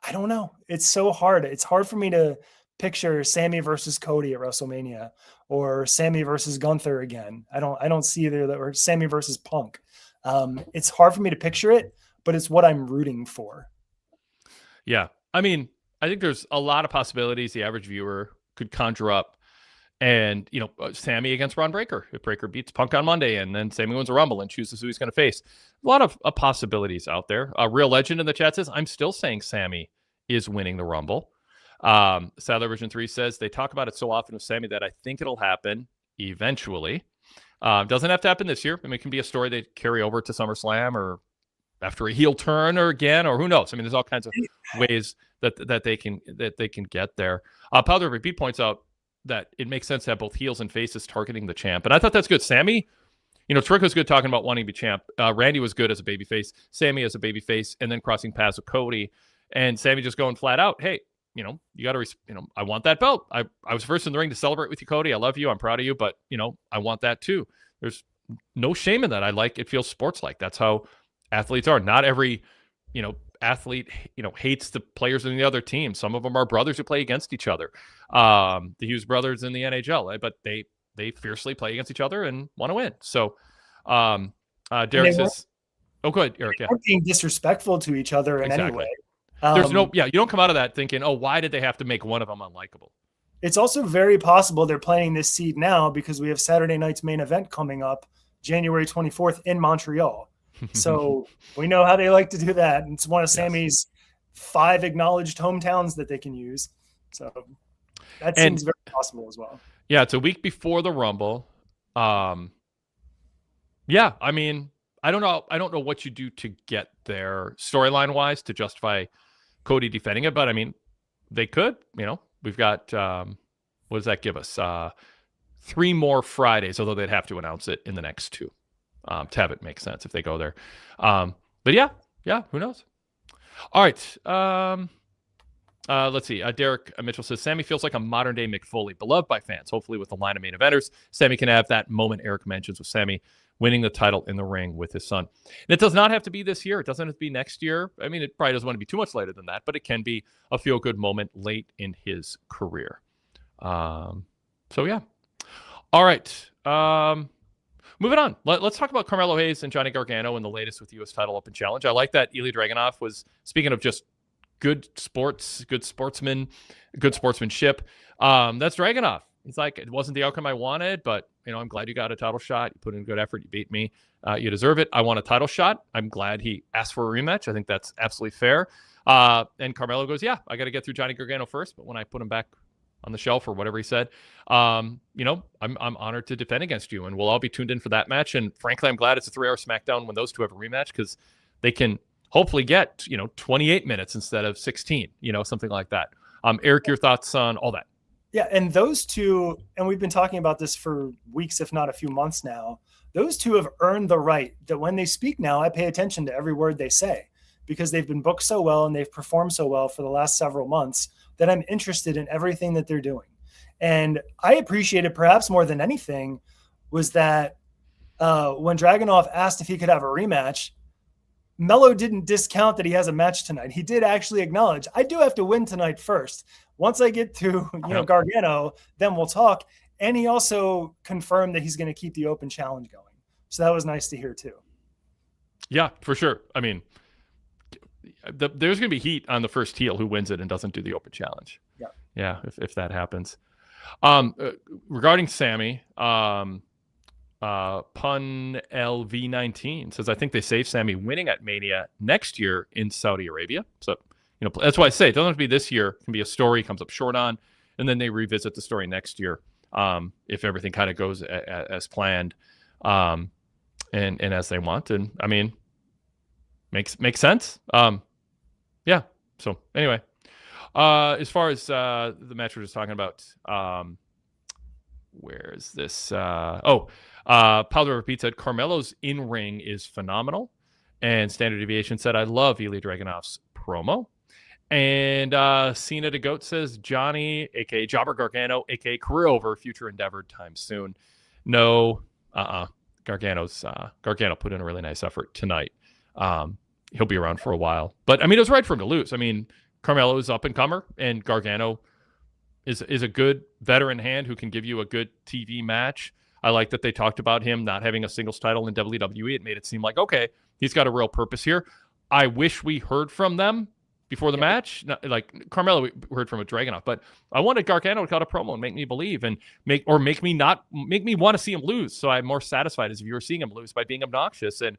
I don't know. It's so hard. It's hard for me to picture Sammy versus Cody at WrestleMania, or Sammy versus Gunther again. I don't see either that, or Sammy versus Punk. It's hard for me to picture it, but it's what I'm rooting for. Yeah. I mean, I think there's a lot of possibilities the average viewer could conjure up. And, Sammy against Braun Breaker. If Breaker beats Punk on Monday, and then Sammy wins a Rumble and chooses who he's going to face. A lot of possibilities out there. A Real Legend in the chat says, I'm still saying Sammy is winning the Rumble. Sadler Version 3 says, they talk about it so often with Sammy that I think it'll happen eventually. Doesn't have to happen this year. I mean, it can be a story they carry over to SummerSlam, or after a heel turn, or again, or who knows. I mean, there's all kinds of ways that they can get there. Powder Repeat points out that it makes sense to have both heels and faces targeting the champ. And I thought that's good. Sammy, Trick was good talking about wanting to be champ. Randy was good as a babyface. Sammy as a babyface, and then crossing paths with Cody. And Sammy just going flat out, hey, you got to, I want that belt. I was first in the ring to celebrate with you, Cody. I love you. I'm proud of you. But, I want that too. There's no shame in that. It feels sports-like. That's how athletes are. Not every, athlete, hates the players in the other team. Some of them are brothers who play against each other. The Hughes brothers in the NHL, but they fiercely play against each other and want to win. So, Derek says, "Oh, go ahead, Eric." Yeah, being disrespectful to each other in any way. There's you don't come out of that thinking, oh, why did they have to make one of them unlikable? It's also very possible they're planting this seed now because we have Saturday night's main event coming up January 24th in Montreal. So we know how they like to do that. It's one of Sammy's 5 acknowledged hometowns that they can use. So that seems very possible as well. Yeah, it's a week before the Rumble. Yeah, I mean, I don't know what you do to get there storyline wise to justify Cody defending it, but I mean, they could. We've got what does that give us? 3 more Fridays, although they'd have to announce it in the next 2 to have it make sense if they go there. But yeah, who knows? All right. Let's see. Derek Mitchell says, Sammy feels like a modern-day Mick Foley, beloved by fans. Hopefully with the line of main eventers, Sammy can have that moment Eric mentions with Sammy winning the title in the ring with his son. And it does not have to be this year. It doesn't have to be next year. I mean, it probably doesn't want to be too much later than that, but it can be a feel-good moment late in his career. So, yeah. All right. Moving on. Let's talk about Carmelo Hayes and Johnny Gargano and the latest with U.S. title open challenge. I like that Ilya Dragunov was, speaking of just good sportsmanship. That's Dragunov. He's like, it wasn't the outcome I wanted, but I'm glad you got a title shot. You put in good effort. You beat me. You deserve it. I want a title shot. I'm glad he asked for a rematch. I think that's absolutely fair. And Carmelo goes, yeah, I got to get through Johnny Gargano first. But when I put him back on the shelf or whatever he said, I'm honored to defend against you, and we'll all be tuned in for that match. And frankly, I'm glad it's a 3-hour SmackDown when those two have a rematch, because they can hopefully get 28 minutes instead of 16, something like that. Eric, your thoughts on all that? Yeah, and those two, and we've been talking about this for weeks, if not a few months now, those two have earned the right that when they speak now, I pay attention to every word they say, because they've been booked so well and they've performed so well for the last several months that I'm interested in everything that they're doing. And I appreciated, perhaps more than anything, was that when Dragunov asked if he could have a rematch, Melo didn't discount that he has a match tonight. He did actually acknowledge, I do have to win tonight first. Once I get to Gargano, then we'll talk. And he also confirmed that he's going to keep the open challenge going. So that was nice to hear too. Yeah, for sure. I mean, there's going to be heat on the first heel who wins it and doesn't do the open challenge. Yeah, if that happens. Regarding Sammy, Pun LV19 says, I think they saved Sammy winning at Mania next year in Saudi Arabia. So, that's why I say it doesn't have to be this year. It can be a story comes up short on, and then they revisit the story next year if everything kind of goes as planned and as they want. And I mean, makes sense. Yeah. So anyway, as far as the match we're just talking about, where is this? Powder Repeat said Carmelo's in-ring is phenomenal, and Standard Deviation said, I love Ilya Dragunov's promo. And Cena the Goat says Johnny, aka Jobber Gargano, aka career over, future endeavor time soon. No, Gargano put in a really nice effort tonight. He'll be around for a while, but I mean, it was right for him to lose. I mean, Carmelo is up and comer, and Gargano is a good veteran hand who can give you a good TV match. I like that they talked about him not having a singles title in WWE. It made it seem like, okay, he's got a real purpose here. I wish we heard from them before the match. Like Carmelo, we heard from a Dragunov, but I wanted Gargano to cut a promo and make me believe and make me want to see him lose. So I'm more satisfied as if you were seeing him lose by being obnoxious. And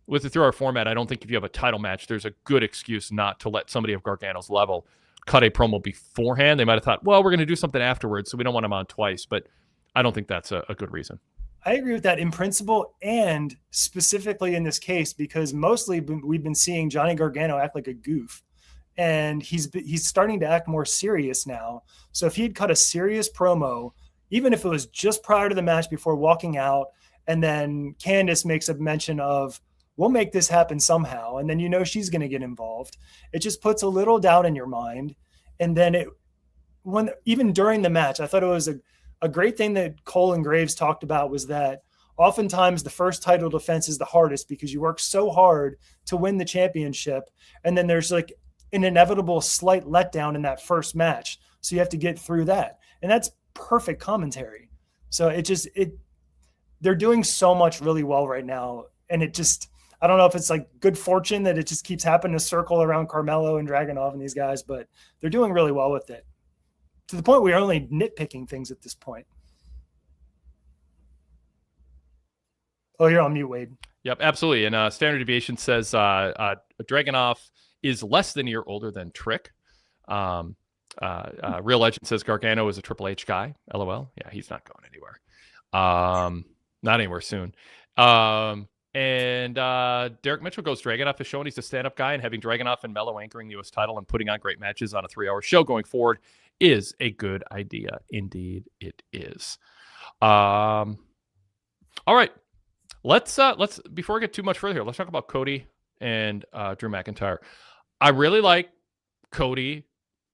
with the 3-hour format, I don't think if you have a title match, there's a good excuse not to let somebody of Gargano's level cut a promo beforehand. They might have thought, well, we're going to do something afterwards, so we don't want him on twice. But I don't think that's a good reason. I agree with that in principle, and specifically in this case, because mostly we've been seeing Johnny Gargano act like a goof, and he's starting to act more serious now. So if he'd cut a serious promo, even if it was just prior to the match before walking out, and then Candice makes a mention of, we'll make this happen somehow, and then she's going to get involved, it just puts a little doubt in your mind. And then even during the match, I thought it was a great thing that Cole and Graves talked about, was that oftentimes the first title defense is the hardest because you work so hard to win the championship, and then there's like an inevitable slight letdown in that first match, so you have to get through that. And that's perfect commentary. So they're doing so much really well right now, and I don't know if it's like good fortune that it just keeps happening to circle around Carmelo and Dragunov and these guys, but they're doing really well with it, to the point we're only nitpicking things at this point. Oh, you're on mute, Wade. Yep, absolutely. And Standard Deviation says Dragunov is less than a year older than Trick. Real Legend says Gargano is a Triple H guy. LOL. Yeah, he's not going anywhere. Not anywhere soon. And Derek Mitchell goes, Dragunov is showing he's a stand-up guy, and having Dragunov and Mello anchoring the U.S. title and putting on great matches on a 3-hour show going forward is a good idea. Indeed, it is. All right. Let's before we get too much further here, let's talk about Cody and Drew McIntyre. I really like Cody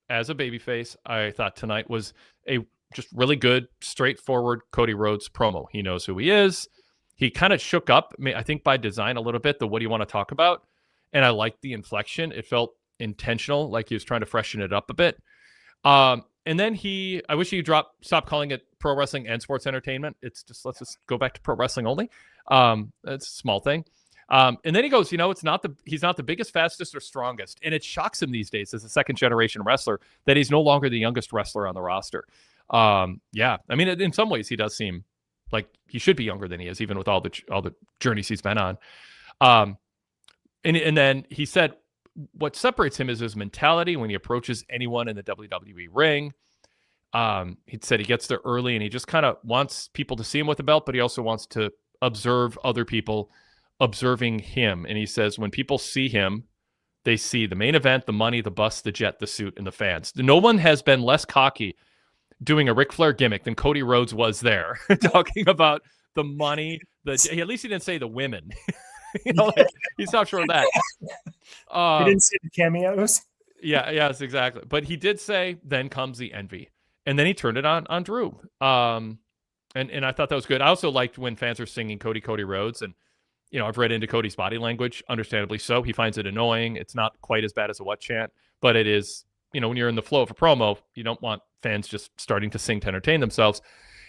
as a babyface. I thought tonight was a just really good, straightforward Cody Rhodes promo. He knows who he is. He kind of shook up, I think by design a little bit, the what do you want to talk about? And I liked the inflection. It felt intentional, like he was trying to freshen it up a bit. And then I wish he stop calling it pro wrestling and sports entertainment. It's just, let's just go back to pro wrestling only. It's a small thing. And then he goes, he's not the biggest, fastest, or strongest. And it shocks him these days as a second generation wrestler that he's no longer the youngest wrestler on the roster. Yeah. I mean, in some ways he does seem like he should be younger than he is, even with all the journeys he's been on. And then he said, what separates him is his mentality when he approaches anyone in the WWE ring. He said he gets there early and he just kind of wants people to see him with a belt, but he also wants to observe other people observing him. And he says when people see him, they see the main event, the money, the bus, the jet, the suit, and the fans. No one has been less cocky doing a Ric Flair gimmick than Cody Rhodes was there, talking about the money. At least he didn't say the women. He's not sure of that. He didn't see the cameos. Yes, exactly. But he did say, then comes the envy. And then he turned it on Drew. And I thought that was good. I also liked when fans are singing Cody Rhodes. And, I've read into Cody's body language, understandably so. He finds it annoying. It's not quite as bad as a what chant, but it is, when you're in the flow of a promo, you don't want fans just starting to sing to entertain themselves.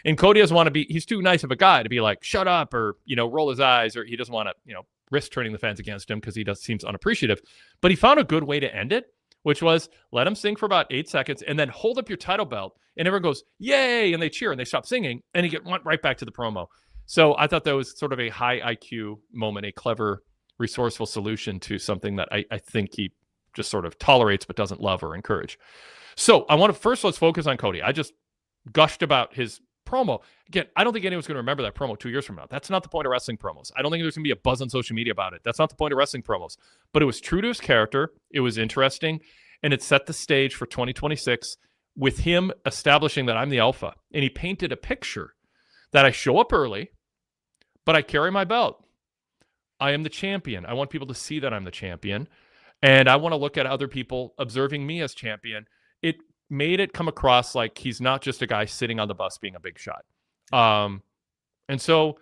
And Cody doesn't want to be, he's too nice of a guy to be like, shut up, or, roll his eyes, or he doesn't want to, risk turning the fans against him because he seems unappreciative. But he found a good way to end it, which was let him sing for about 8 seconds and then hold up your title belt. And everyone goes, yay, and they cheer and they stop singing and he went right back to the promo. So I thought that was sort of a high IQ moment, a clever, resourceful solution to something that I think he just sort of tolerates but doesn't love or encourage. So let's focus on Cody. I just gushed about his promo. Again, I don't think anyone's going to remember that promo 2 years from now. That's not the point of wrestling promos. I don't think there's going to be a buzz on social media about it. That's not the point of wrestling promos. But it was true to his character. It was interesting. And it set the stage for 2026 with him establishing that I'm the alpha. And he painted a picture that I show up early, but I carry my belt. I am the champion. I want people to see that I'm the champion. And I want to look at other people observing me as champion. It made it come across like he's not just a guy sitting on the bus being a big shot. And so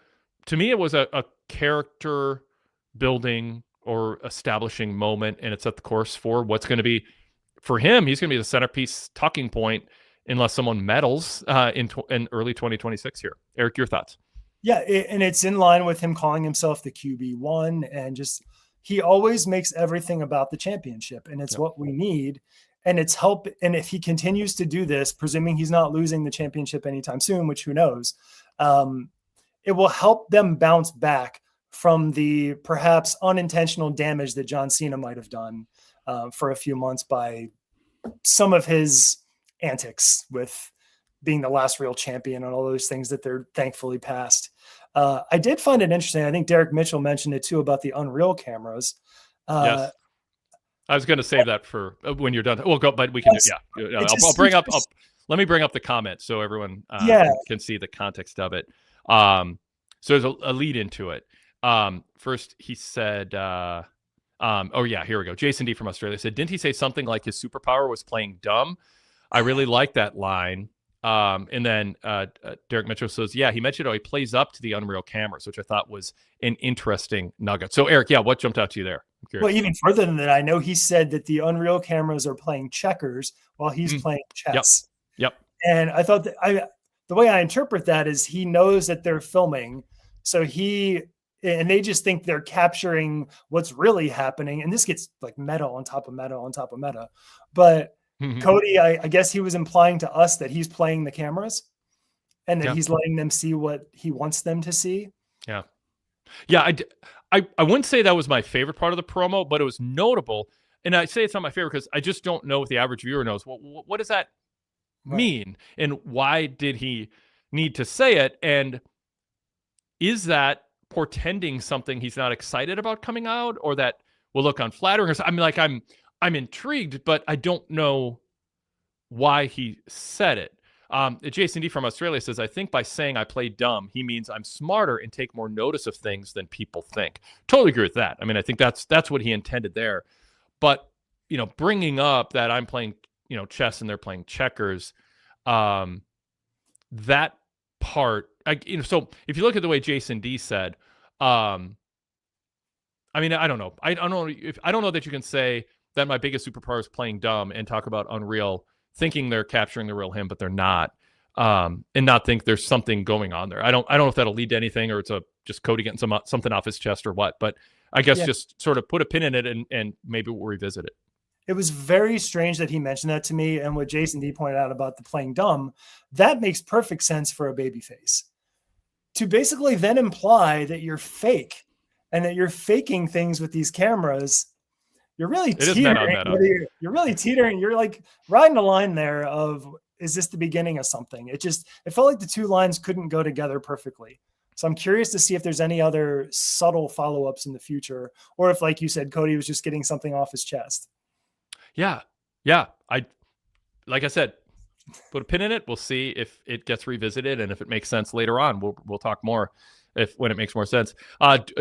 to me, it was a character building or establishing moment, and it set the course for what's going to be, for him, he's going to be the centerpiece talking point unless someone meddles in early 2026 here. Eric, your thoughts? Yeah, and it's in line with him calling himself the QB1, and just he always makes everything about the championship, and it's what we need. And it's help. And if he continues to do this, presuming he's not losing the championship anytime soon, which who knows, it will help them bounce back from the perhaps unintentional damage that John Cena might have done for a few months by some of his antics with being the last real champion and all those things that they're thankfully past. I did find it interesting. I think Derek Mitchell mentioned it too about the Unreal cameras. Yes. I was going to save that for when you're done. We'll go, but we can. Let me bring up the comment so everyone can see the context of it. So there's a lead into it. First, he said, here we go. Jason D from Australia said, didn't he say something like his superpower was playing dumb? I really like that line. And then Derek Mitchell says, he mentioned how he plays up to the Unreal cameras, which I thought was an interesting nugget. So Eric, what jumped out to you there? Well, even further than that, I know he said that the Unreal cameras are playing checkers while he's playing chess. Yep. And I thought that the way I interpret that is he knows that they're filming. So and they just think they're capturing what's really happening. And this gets like meta on top of meta on top of meta. But Cody, I guess he was implying to us that he's playing the cameras and that he's letting them see what he wants them to see. Yeah. Yeah, I wouldn't say that was my favorite part of the promo, but it was notable. And I say it's not my favorite because I just don't know if the average viewer knows. Well, what does that Right. mean? And why did he need to say it? And is that portending something he's not excited about coming out, or that will look unflattering? I mean, like I'm intrigued, but I don't know why he said it. Jason D from Australia says, I think by saying I play dumb, he means I'm smarter and take more notice of things than people think. Totally agree with that. I mean, I think that's what he intended there. But, bringing up that I'm playing, chess and they're playing checkers, that part, so if you look at the way Jason D said, I mean, I don't know. I don't know that you can say that my biggest superpower is playing dumb and talk about Unreal, thinking they're capturing the real him, but they're not, and not think there's something going on there. I don't know if that'll lead to anything, or it's just Cody getting something off his chest or what. But I guess just sort of put a pin in it, and maybe we'll revisit it. It was very strange that he mentioned that to me. And what Jason D pointed out about the playing dumb, that makes perfect sense for a babyface. To basically then imply that you're fake and that you're faking things with these cameras, you're really teetering. You're really teetering. You're like riding a line there of, is this the beginning of something? It felt like the two lines couldn't go together perfectly. So I'm curious to see if there's any other subtle follow-ups in the future, or if, like you said, Cody was just getting something off his chest. Yeah. Like I said, put a pin in it. We'll see if it gets revisited, and if it makes sense later on, we'll talk more when it makes more sense.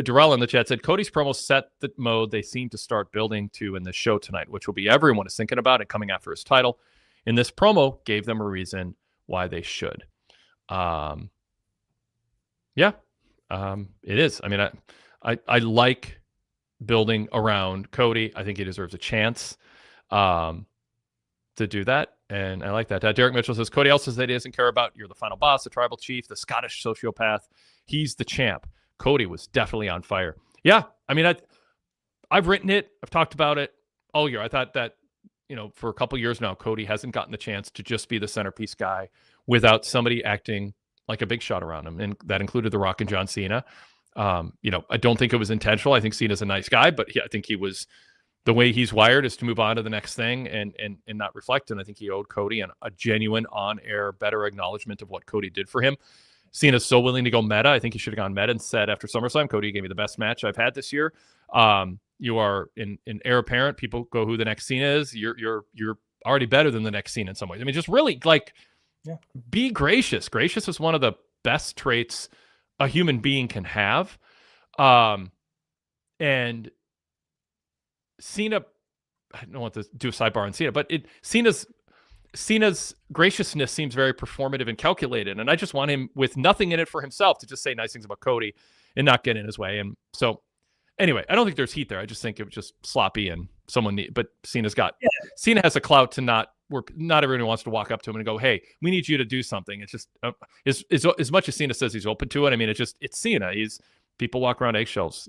Darrell in the chat said Cody's promo set the mode they seem to start building to in the show tonight, which will be everyone is thinking about it coming after his title. In this promo, gave them a reason why they should. It is. I mean, I like building around Cody. I think he deserves a chance to do that, and I like that. Derek Mitchell says Cody also says that he doesn't care about you're the final boss, the tribal chief, the Scottish sociopath. He's the champ. Cody was definitely on fire. Yeah, I mean, I've written it. I've talked about it all year. I thought that, for a couple years now, Cody hasn't gotten the chance to just be the centerpiece guy without somebody acting like a big shot around him, and that included The Rock and John Cena. I don't think it was intentional. I think Cena's a nice guy, but I think he was. The way he's wired is to move on to the next thing and not reflect. And I think he owed Cody a genuine on-air, better acknowledgement of what Cody did for him. Cena's so willing to go meta. I think he should have gone meta and said after SummerSlam, Cody gave me the best match I've had this year. You are in heir apparent. People go who the next Cena is. You're already better than the next Cena in some ways. I mean, just really be gracious. Gracious is one of the best traits a human being can have. And Cena, I don't want to do a sidebar on Cena, but Cena's graciousness seems very performative and calculated, and I just want him with nothing in it for himself to just say nice things about Cody and not get in his way. And so, anyway, I don't think there's heat there. I just think it was just sloppy, and but Cena has a clout to not everyone wants to walk up to him and go, "Hey, we need you to do something." It's just as much as Cena says he's open to it. I mean, it's Cena. People walk around eggshells,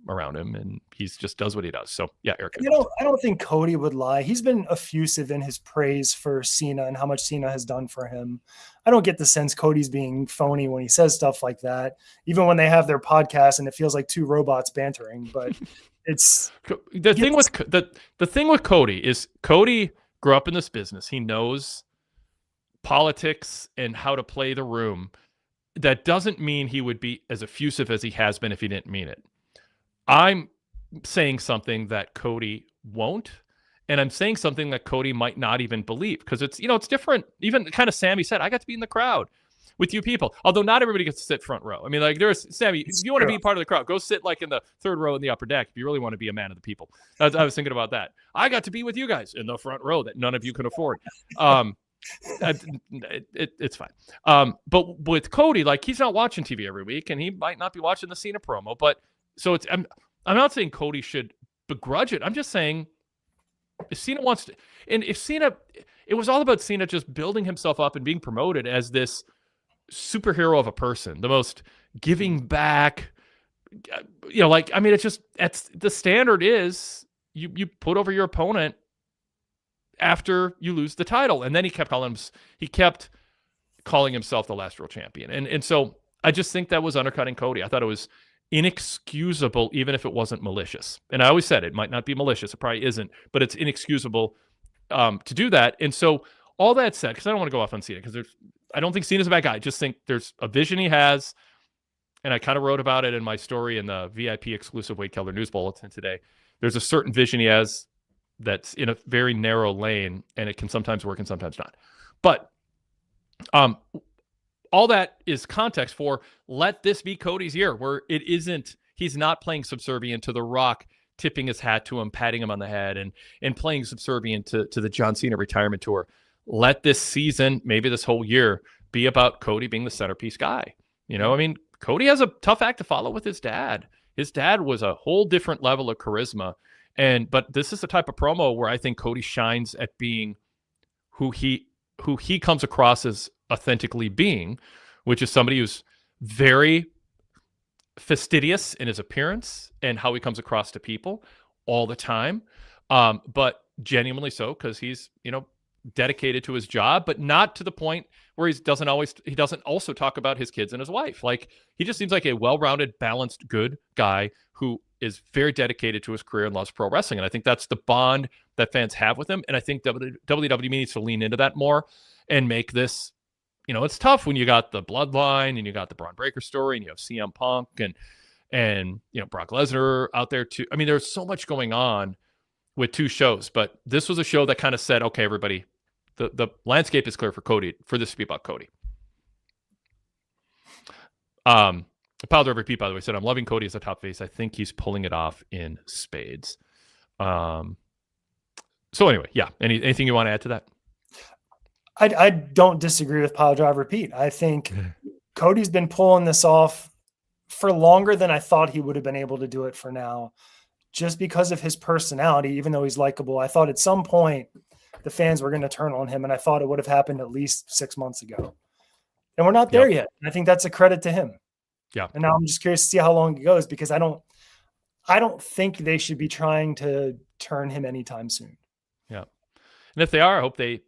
around him, and he just does what he does. So yeah, Eric. I don't think Cody would lie. He's been effusive in his praise for Cena and how much Cena has done for him. I don't get the sense Cody's being phony when he says stuff like that, even when they have their podcast and it feels like two robots bantering. But it's the thing with Cody is Cody grew up in this business. He knows politics and how to play the room. That doesn't mean he would be as effusive as he has been if he didn't mean it. I'm saying something that Cody won't, and I'm saying something that Cody might not even believe, because it's different. Even kind of Sammy said, I got to be in the crowd with you people, although not everybody gets to sit front row. I mean, like there's Sammy, if you want to be part of the crowd, go sit like in the third row in the upper deck if you really want to be a man of the people. I was thinking about that. I got to be with you guys in the front row that none of you can afford. It's fine. But with Cody, like, he's not watching TV every week, and he might not be watching the Cena promo. But so I'm not saying Cody should begrudge it. I'm just saying if Cena wants to, and if Cena, it was all about Cena just building himself up and being promoted as this superhero of a person, the most giving back. I mean, it's the standard is you put over your opponent after you lose the title. And then he kept calling himself the last world champion. And so I just think that was undercutting Cody. I thought it was inexcusable, even if it wasn't malicious. And I always said it might not be malicious. It probably isn't, but it's inexcusable to do that. And so all that said, because I don't want to go off on Cena, because I don't think Cena's a bad guy. I just think there's a vision he has, and I kind of wrote about it in my story in the VIP exclusive Wade Keller News Bulletin today. There's a certain vision he has that's in a very narrow lane, and it can sometimes work and sometimes not. But all that is context for let this be Cody's year, where he's not playing subservient to The Rock, tipping his hat to him, patting him on the head, and playing subservient to the John Cena retirement tour. Let this season, maybe this whole year, be about Cody being the centerpiece guy. I mean, Cody has a tough act to follow with his dad. His dad was a whole different level of charisma. But this is the type of promo where I think Cody shines at being who he comes across as authentically being, which is somebody who's very fastidious in his appearance and how he comes across to people all the time. But genuinely so, because he's, dedicated to his job, but not to the point where he doesn't also talk about his kids and his wife. Like, he just seems like a well-rounded, balanced, good guy who is very dedicated to his career and loves pro wrestling. And I think that's the bond that fans have with him. And I think WWE needs to lean into that more and make this, it's tough when you got the Bloodline and you got the Braun Breaker story and you have CM Punk and Brock Lesnar out there too. I mean, there's so much going on with two shows, but this was a show that kind of said, okay, everybody, the landscape is clear for this to be about Cody. Pile Driver Pete, by the way, said, I'm loving Cody as a top face. I think he's pulling it off in spades. So anyway, yeah. Anything you want to add to that? I don't disagree with Pile Driver Pete. I think Cody's been pulling this off for longer than I thought he would have been able to do it for now, just because of his personality. Even though he's likable, I thought at some point the fans were going to turn on him, and I thought it would have happened at least 6 months ago. And we're not there yet. And I think that's a credit to him. Yeah. And now I'm just curious to see how long it goes, because I don't think they should be trying to turn him anytime soon. Yeah. And if they are, I hope they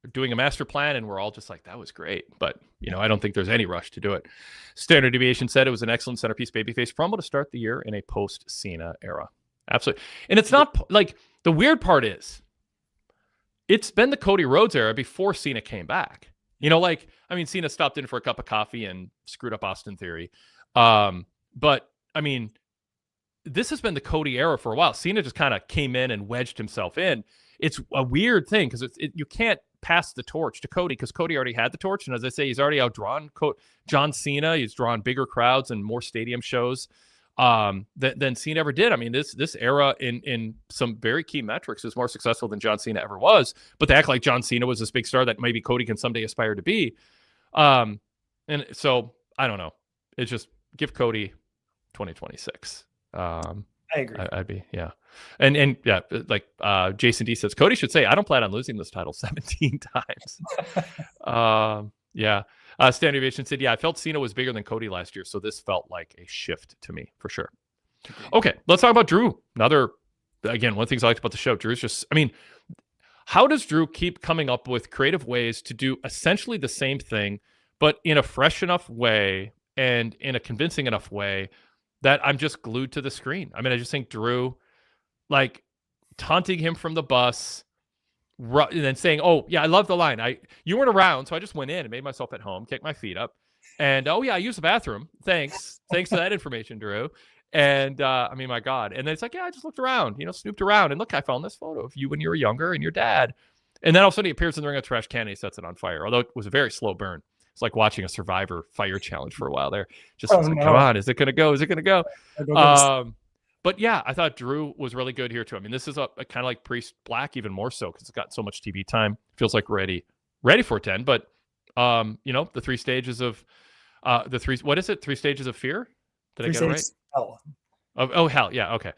are doing a master plan and we're all just like, that was great. But, I don't think there's any rush to do it. Standard Deviation said it was an excellent centerpiece babyface promo to start the year in a post-Cena era. Absolutely. And it's not like, the weird part is it's been the Cody Rhodes era before Cena came back. Cena stopped in for a cup of coffee and screwed up Austin Theory. But I mean, this has been the Cody era for a while. Cena just kind of came in and wedged himself in. It's a weird thing because you can't pass the torch to Cody because Cody already had the torch. And as I say, he's already outdrawn John Cena. He's drawn bigger crowds and more stadium shows than Cena ever did. I mean, this era in some very key metrics is more successful than John Cena ever was. But they act like John Cena was this big star that maybe Cody can someday aspire to be. And so I don't know. It's just give Cody 2026. I agree. I'd be, yeah. And yeah, like Jason D says, Cody should say, I don't plan on losing this title 17 times. Yeah. Standard Deviation said, yeah, I felt Cena was bigger than Cody last year, so this felt like a shift to me, for sure. Okay, let's talk about Drew. One of the things I liked about the show, Drew's just, how does Drew keep coming up with creative ways to do essentially the same thing, but in a fresh enough way and in a convincing enough way that I'm just glued to the screen? I just think Drew, like, taunting him from the bus, and then saying, oh, yeah, I love the line. You weren't around, so I just went in and made myself at home, kicked my feet up. And, oh, yeah, I used the bathroom. Thanks. Thanks for that information, Drew. And, my God. And then it's like, yeah, I just looked around, snooped around. And look, I found this photo of you when you were younger and your dad. And then all of a sudden he appears in the ring of trash can and he sets it on fire, although it was a very slow burn. It's like watching a Survivor fire challenge for a while there. Just come on, is it going to go? Is it going to go? But yeah, I thought Drew was really good here too. This is a kind of like Priest Black, even more so because it's got so much TV time. Feels like ready for 10. But the 3 stages of what is it? 3 stages of fear? Did I get it right? Hell. Oh, hell, yeah, okay.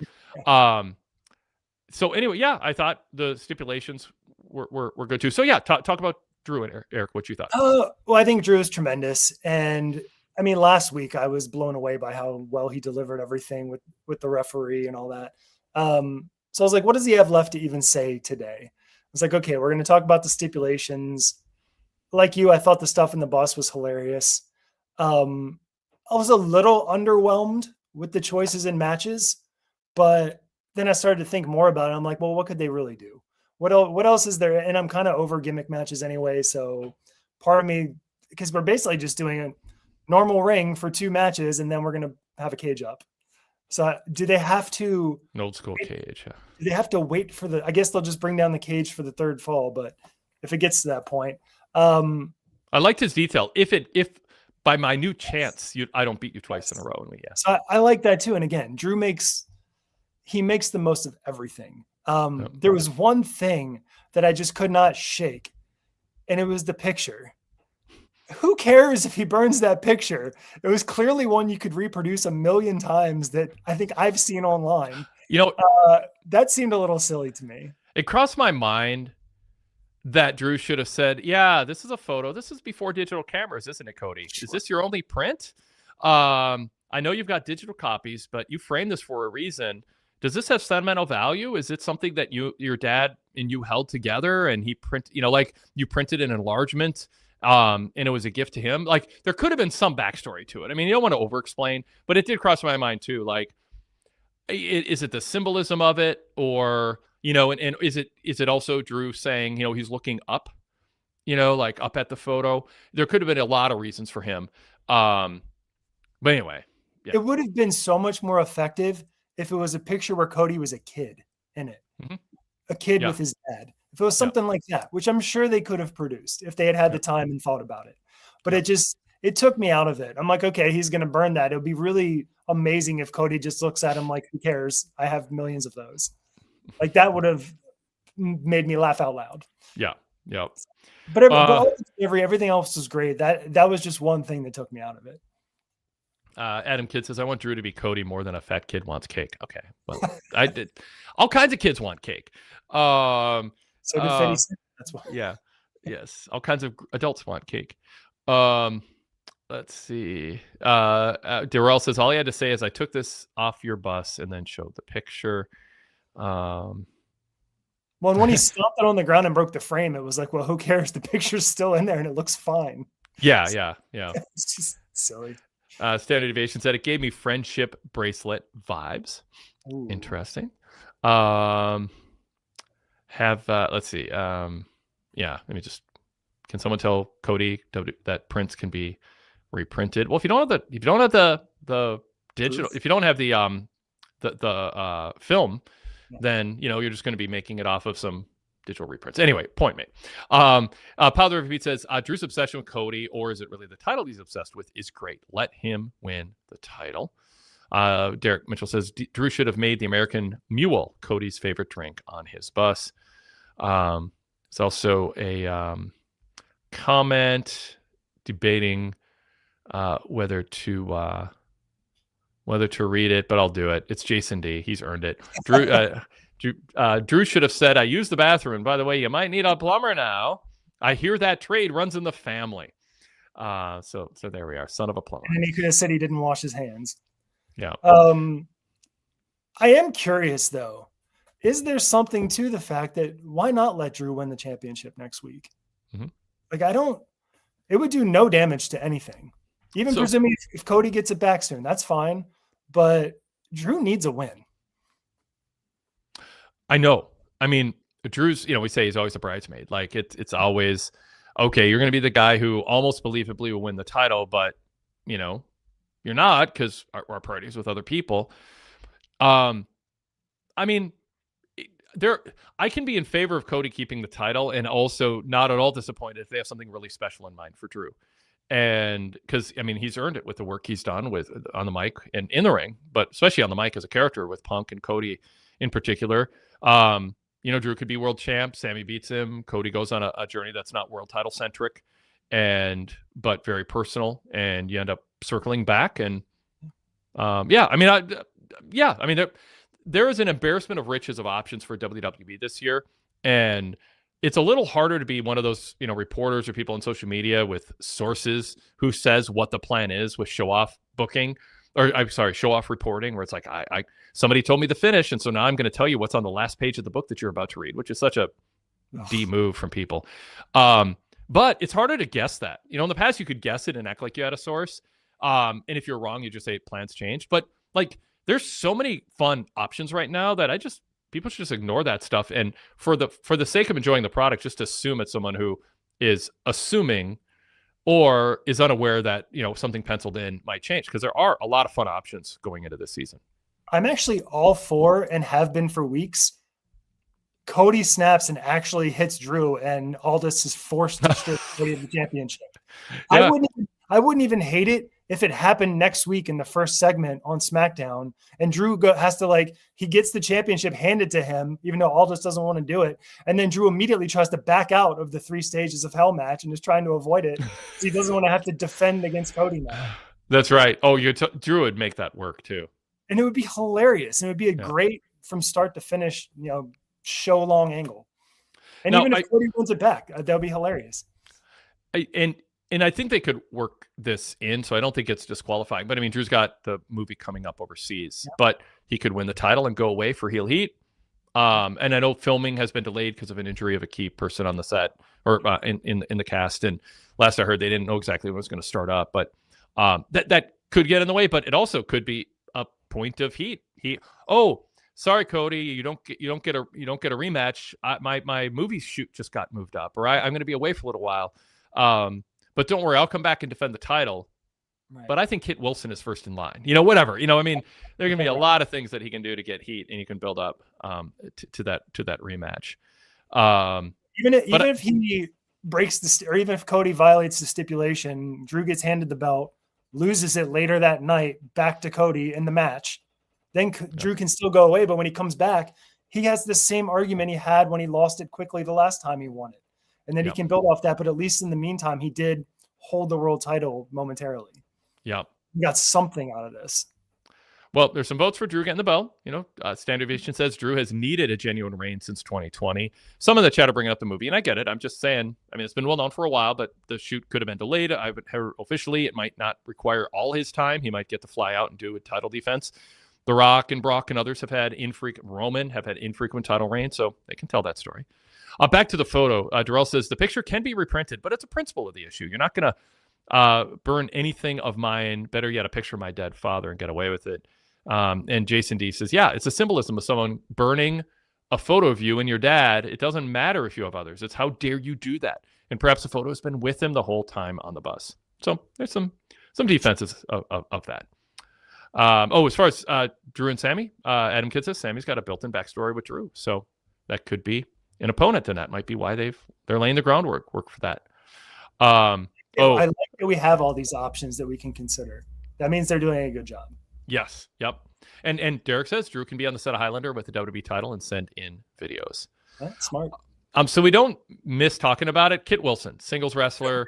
So anyway, yeah, I thought the stipulations were good too. So yeah, talk about Drew and Eric, what you thought. Well, I think Drew is tremendous, and last week I was blown away by how well he delivered everything with the referee and all that. So I was like, what does he have left to even say today? I was like, okay, we're going to talk about the stipulations. Like you, I thought the stuff in the bus was hilarious. I was a little underwhelmed with the choices in matches, but then I started to think more about it. I'm like, well, what could they really do? What else is there? And I'm kind of over gimmick matches anyway. So part of me, because we're basically just doing a normal ring for 2 matches, and then we're going to have a cage up. So do they have to An old school cage? Yeah. Do they have to wait for I guess they'll just bring down the cage for the 3rd fall, but if it gets to that point, I liked his detail. If by minute chance I don't beat you twice in a row, and So I like that too. And again, Drew makes the most of everything. There was one thing that I just could not shake, and it was the picture. Who cares if he burns that picture? It was clearly one you could reproduce a million times that I think I've seen online. That seemed a little silly to me. It crossed my mind that Drew should have said, yeah, this is a photo. This is before digital cameras, isn't it, Cody? Sure. Is this your only print? I know you've got digital copies, but you framed this for a reason. Does this have sentimental value? Is it something that your dad and you held together, and he like you printed an enlargement, and it was a gift to him? Like, there could have been some backstory to it. I mean, you don't want to over-explain, but it did cross my mind too. Like, is it the symbolism of it, or and is it also Drew saying, he's looking up, like up at the photo? There could have been a lot of reasons for him. But anyway, yeah. It would have been so much more effective if it was a picture where Cody was a kid in it, a kid with his dad. If it was something like that, which I'm sure they could have produced if they had the time and thought about it. But it took me out of it. I'm like, okay, he's going to burn that. It would be really amazing if Cody just looks at him like, who cares? I have millions of those. Like, that would have made me laugh out loud. Yeah. Yeah. But everything else was great. That was just one thing that took me out of it. Adam Kidd says, I want Drew to be Cody more than a fat kid wants cake. Okay. Well, I did. All kinds of kids want cake. So did 50 Cent. That's why. Yeah. Yes. All kinds of adults want cake. Let's see. Darrell says, all he had to say is, I took this off your bus, and then showed the picture. Well, and when he stomped it on the ground and broke the frame, it was like, well, who cares? The picture's still in there and it looks fine. Yeah. It's just silly. Standard Deviation said, it gave me friendship bracelet vibes. Ooh. Interesting. Let's see. Let me just, can someone tell Cody that prints can be reprinted? Well, if you don't have the digital, if you don't have the film, then you're just going to be making it off of some digital reprints. Anyway, point made. Powder Repeat says, Drew's obsession with Cody, or is it really the title he's obsessed with, is great. Let him win the title. Derek Mitchell says, Drew should have made the American Mule Cody's favorite drink on his bus. It's also a comment debating whether to read it, but I'll do it. It's Jason D. He's earned it. Drew should have said, I use the bathroom. By the way, you might need a plumber now. I hear that trade runs in the family. So there we are. Son of a plumber. And he could have said he didn't wash his hands. Yeah. I am curious, though. Is there something to the fact that why not let Drew win the championship next week? Mm-hmm. Like, it would do no damage to anything. Even presuming if Cody gets it back soon, that's fine. But Drew needs a win. I know. I mean, Drew's, we say he's always a bridesmaid. Like, it's always, okay, you're going to be the guy who almost believably will win the title, but, you're not, because our parties with other people. I mean, I can be in favor of Cody keeping the title, and also not at all disappointed if they have something really special in mind for Drew. And because, I mean, he's earned it with the work he's done on the mic and in the ring, but especially on the mic as a character with Punk and Cody in particular. Drew could be world champ. Sammy beats him. Cody goes on a journey that's not world title centric, but very personal, and you end up circling back. And there is an embarrassment of riches of options for WWE this year, and it's a little harder to be one of those, reporters or people on social media with sources who says what the plan is with show-off booking, or I'm sorry, show-off reporting, where it's like, somebody told me the finish, and so now I'm going to tell you what's on the last page of the book that you're about to read, which is such a D move from people. But it's harder to guess that. In the past, you could guess it and act like you had a source. And if you're wrong, you just say plans changed. But like there's so many fun options right now that people should just ignore that stuff. And for the sake of enjoying the product, just assume it's someone who is assuming or is unaware that, something penciled in might change, because there are a lot of fun options going into this season. I'm actually all for, and have been for weeks, Cody snaps and actually hits Drew, and Aldis is forced to strip Cody of the championship. Yeah. I wouldn't even hate it if it happened next week in the first segment on SmackDown, and Drew has to he gets the championship handed to him, even though Aldis doesn't want to do it. And then Drew immediately tries to back out of the 3 stages of hell match and is trying to avoid it. He doesn't want to have to defend against Cody now. That's right. Oh, Drew would make that work too. And it would be hilarious. And it would be a great from start to finish, show long angle. And even if Cody wins it back, that would be hilarious. And I think they could work this in, so I don't think it's disqualifying. But I mean, Drew's got the movie coming up overseas, but he could win the title and go away for Heel Heat. And I know filming has been delayed because of an injury of a key person on the set or in the cast. And last I heard, they didn't know exactly when it was going to start up, but that could get in the way. But it also could be a point of heat. Oh, sorry, Cody, you don't get a rematch. My movie shoot just got moved up, or I'm going to be away for a little while. But don't worry, I'll come back and defend the title. Right. But I think Kit Wilson is first in line. Whatever. I mean, there are going to be a lot of things that he can do to get heat, and you can build up to that rematch. Even if he breaks or even if Cody violates the stipulation, Drew gets handed the belt, loses it later that night, back to Cody in the match. Then Drew can still go away, but when he comes back, he has the same argument he had when he lost it quickly the last time he won it. And then he can build off that, but at least in the meantime, he did hold the world title momentarily. Yeah. He got something out of this. Well, there's some votes for Drew getting the belt. Standard Deviation says Drew has needed a genuine reign since 2020. Some of the chat are bringing up the movie, and I get it. I'm just saying, it's been well known for a while, but the shoot could have been delayed. I would hear officially it might not require all his time. He might get to fly out and do a title defense. The Rock and Brock and others have had infrequent title reigns, so they can tell that story. Back to the photo. Darrell says the picture can be reprinted, but it's a principle of the issue. You're not going to burn anything of mine, better yet, a picture of my dead father, and get away with it. And Jason D says, yeah, it's a symbolism of someone burning a photo of you and your dad. It doesn't matter if you have others. It's how dare you do that? And perhaps the photo has been with him the whole time on the bus. So there's some defenses of that. As far as Drew and Sammy, Adam Kidd says Sammy's got a built-in backstory with Drew, so that could be an opponent, and that might be why they're laying the groundwork for that. I like that we have all these options that we can consider. That means they're doing a good job. Yes. Yep. And Derek says Drew can be on the set of Highlander with the WWE title and send in videos. That's smart. So we don't miss talking about it. Kit Wilson, singles wrestler.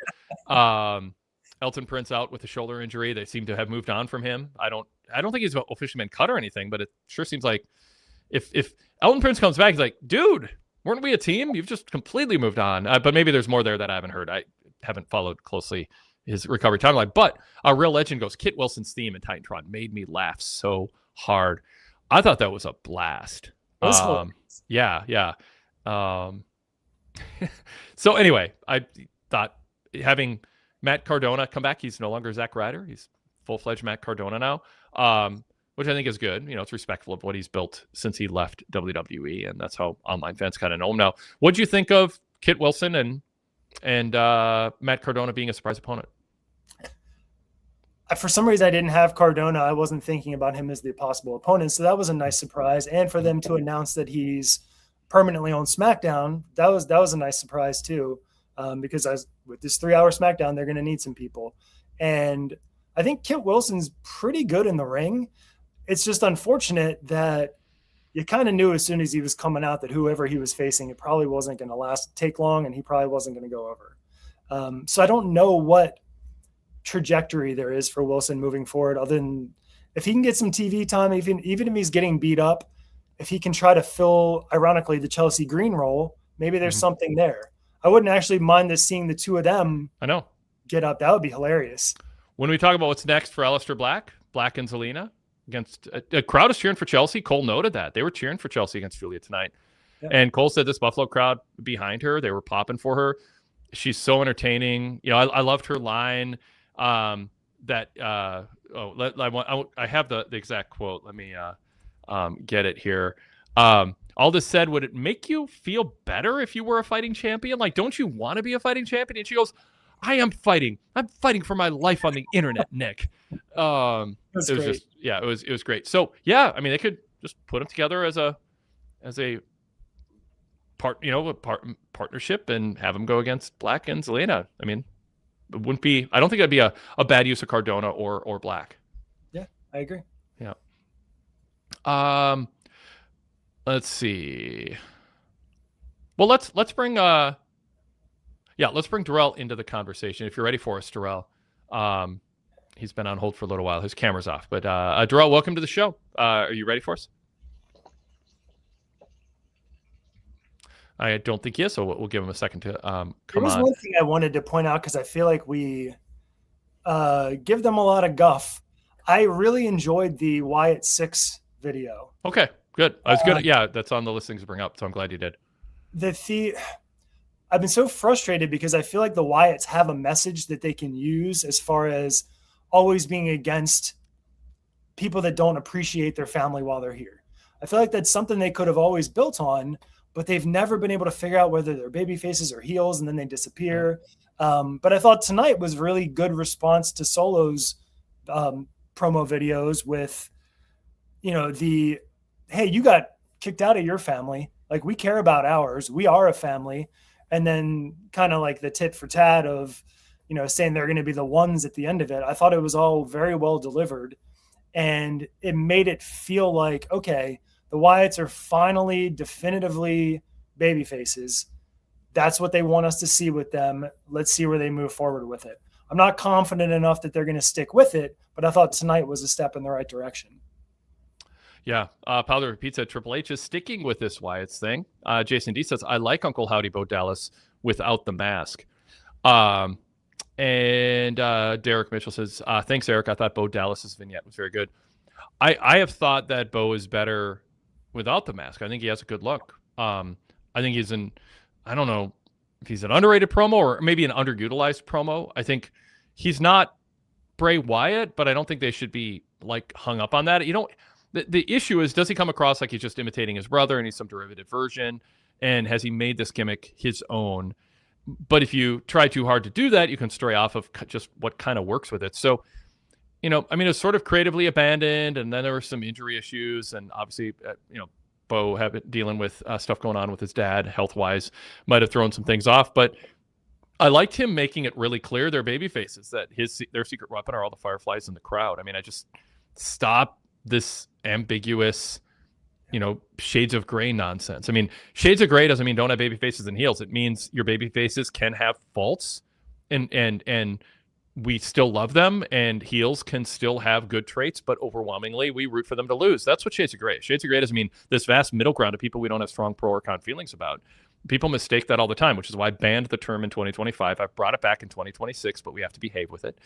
Elton Prince out with a shoulder injury. They seem to have moved on from him. I don't think he's officially been cut or anything, but it sure seems like if Elton Prince comes back, he's like, dude, weren't we a team? You've just completely moved on. But maybe there's more there that I haven't heard. I haven't followed closely his recovery timeline. But a real legend goes, Kit Wilson's theme in Titantron made me laugh so hard. I thought that was a blast. Yeah. So anyway, I thought having Matt Cardona come back, he's no longer Zack Ryder. He's full-fledged Matt Cardona now, which I think is good. It's respectful of what he's built since he left WWE, and that's how online fans kind of know him now. What'd you think of Kit Wilson and Matt Cardona being a surprise opponent? For some reason, I didn't have Cardona. I wasn't thinking about him as the possible opponent, so that was a nice surprise. And for them to announce that he's permanently on SmackDown, that was a nice surprise too. Because with this 3-hour SmackDown, they're going to need some people. And I think Kit Wilson's pretty good in the ring. It's just unfortunate that you kind of knew as soon as he was coming out that whoever he was facing, it probably wasn't going to take long, and he probably wasn't going to go over. So I don't know what trajectory there is for Wilson moving forward, other than if he can get some TV time, even if he's getting beat up, if he can try to fill, ironically, the Chelsea Green role, maybe there's something there. I wouldn't actually mind seeing the two of them get up. That would be hilarious. When we talk about what's next for Aleister Black and Zelina against a crowd is cheering for Chelsea. Cole noted that. They were cheering for Chelsea against Julia tonight. Yeah. And Cole said this Buffalo crowd behind her, they were popping for her. She's so entertaining. I loved her line. that I have the exact quote. Let me get it here. Aldous said, would it make you feel better if you were a fighting champion? Like, don't you want to be a fighting champion? And she goes, I'm fighting for my life on the internet, Nick. That's it was great. it was great. So yeah, I mean, they could just put them together as a partnership and have them go against Black and Zelina. I mean, it wouldn't be, I don't think that'd be a bad use of Cardona or Black. Yeah, I agree. Yeah. Let's see. Well, let's bring Darrell into the conversation. If you're ready for us, Darrell. He's been on hold for a little while. His camera's off. But Darrell, welcome to the show. Are you ready for us? I don't think he is, so we'll give him a second to come on. There was one thing I wanted to point out because I feel like we give them a lot of guff. I really enjoyed the Wyatt 6 video. Okay, good. I was good. Yeah, that's on the listings to bring up, so I'm glad you did. I've been so frustrated because I feel like the Wyatts have a message that they can use as far as always being against people that don't appreciate their family while they're here. I feel like that's something they could have always built on, but they've never been able to figure out whether they're baby faces or heels, and then they disappear. But I thought tonight was really good response to Solo's promo videos with, hey, you got kicked out of your family. Like, we care about ours. We are a family. And then kind of like the tit for tat of, saying they're going to be the ones at the end of it. I thought it was all very well delivered, and it made it feel like, okay, the Wyatts are finally definitively baby faces. That's what they want us to see with them. Let's see where they move forward with it. I'm not confident enough that they're going to stick with it, but I thought tonight was a step in the right direction. Yeah. Powder Repeat said Triple H is sticking with this Wyatts thing. Jason D says, I like Uncle Howdy Bo Dallas without the mask. And Derek Mitchell says, thanks, Eric. I thought Bo Dallas's vignette was very good. I have thought that Bo is better without the mask. I think he has a good look. I think I don't know if he's an underrated promo or maybe an underutilized promo. I think he's not Bray Wyatt, but I don't think they should be like hung up on that. The issue is, does he come across like he's just imitating his brother and he's some derivative version? And has he made this gimmick his own? But if you try too hard to do that, you can stray off of just what kind of works with it. So, it was sort of creatively abandoned, and then there were some injury issues, and obviously, Bo dealing with stuff going on with his dad, health-wise, might have thrown some things off. But I liked him making it really clear they're baby faces, that their secret weapon are all the fireflies in the crowd. I mean, I just stop this ambiguous, shades of gray nonsense. I mean, shades of gray doesn't mean don't have baby faces and heels. It means your baby faces can have faults, and we still love them, and heels can still have good traits, but overwhelmingly we root for them to lose. That's what shades of gray. Shades of gray doesn't mean this vast middle ground of people we don't have strong pro or con feelings about. People mistake that all the time, which is why I banned the term in 2025. I've brought it back in 2026, but we have to behave with it.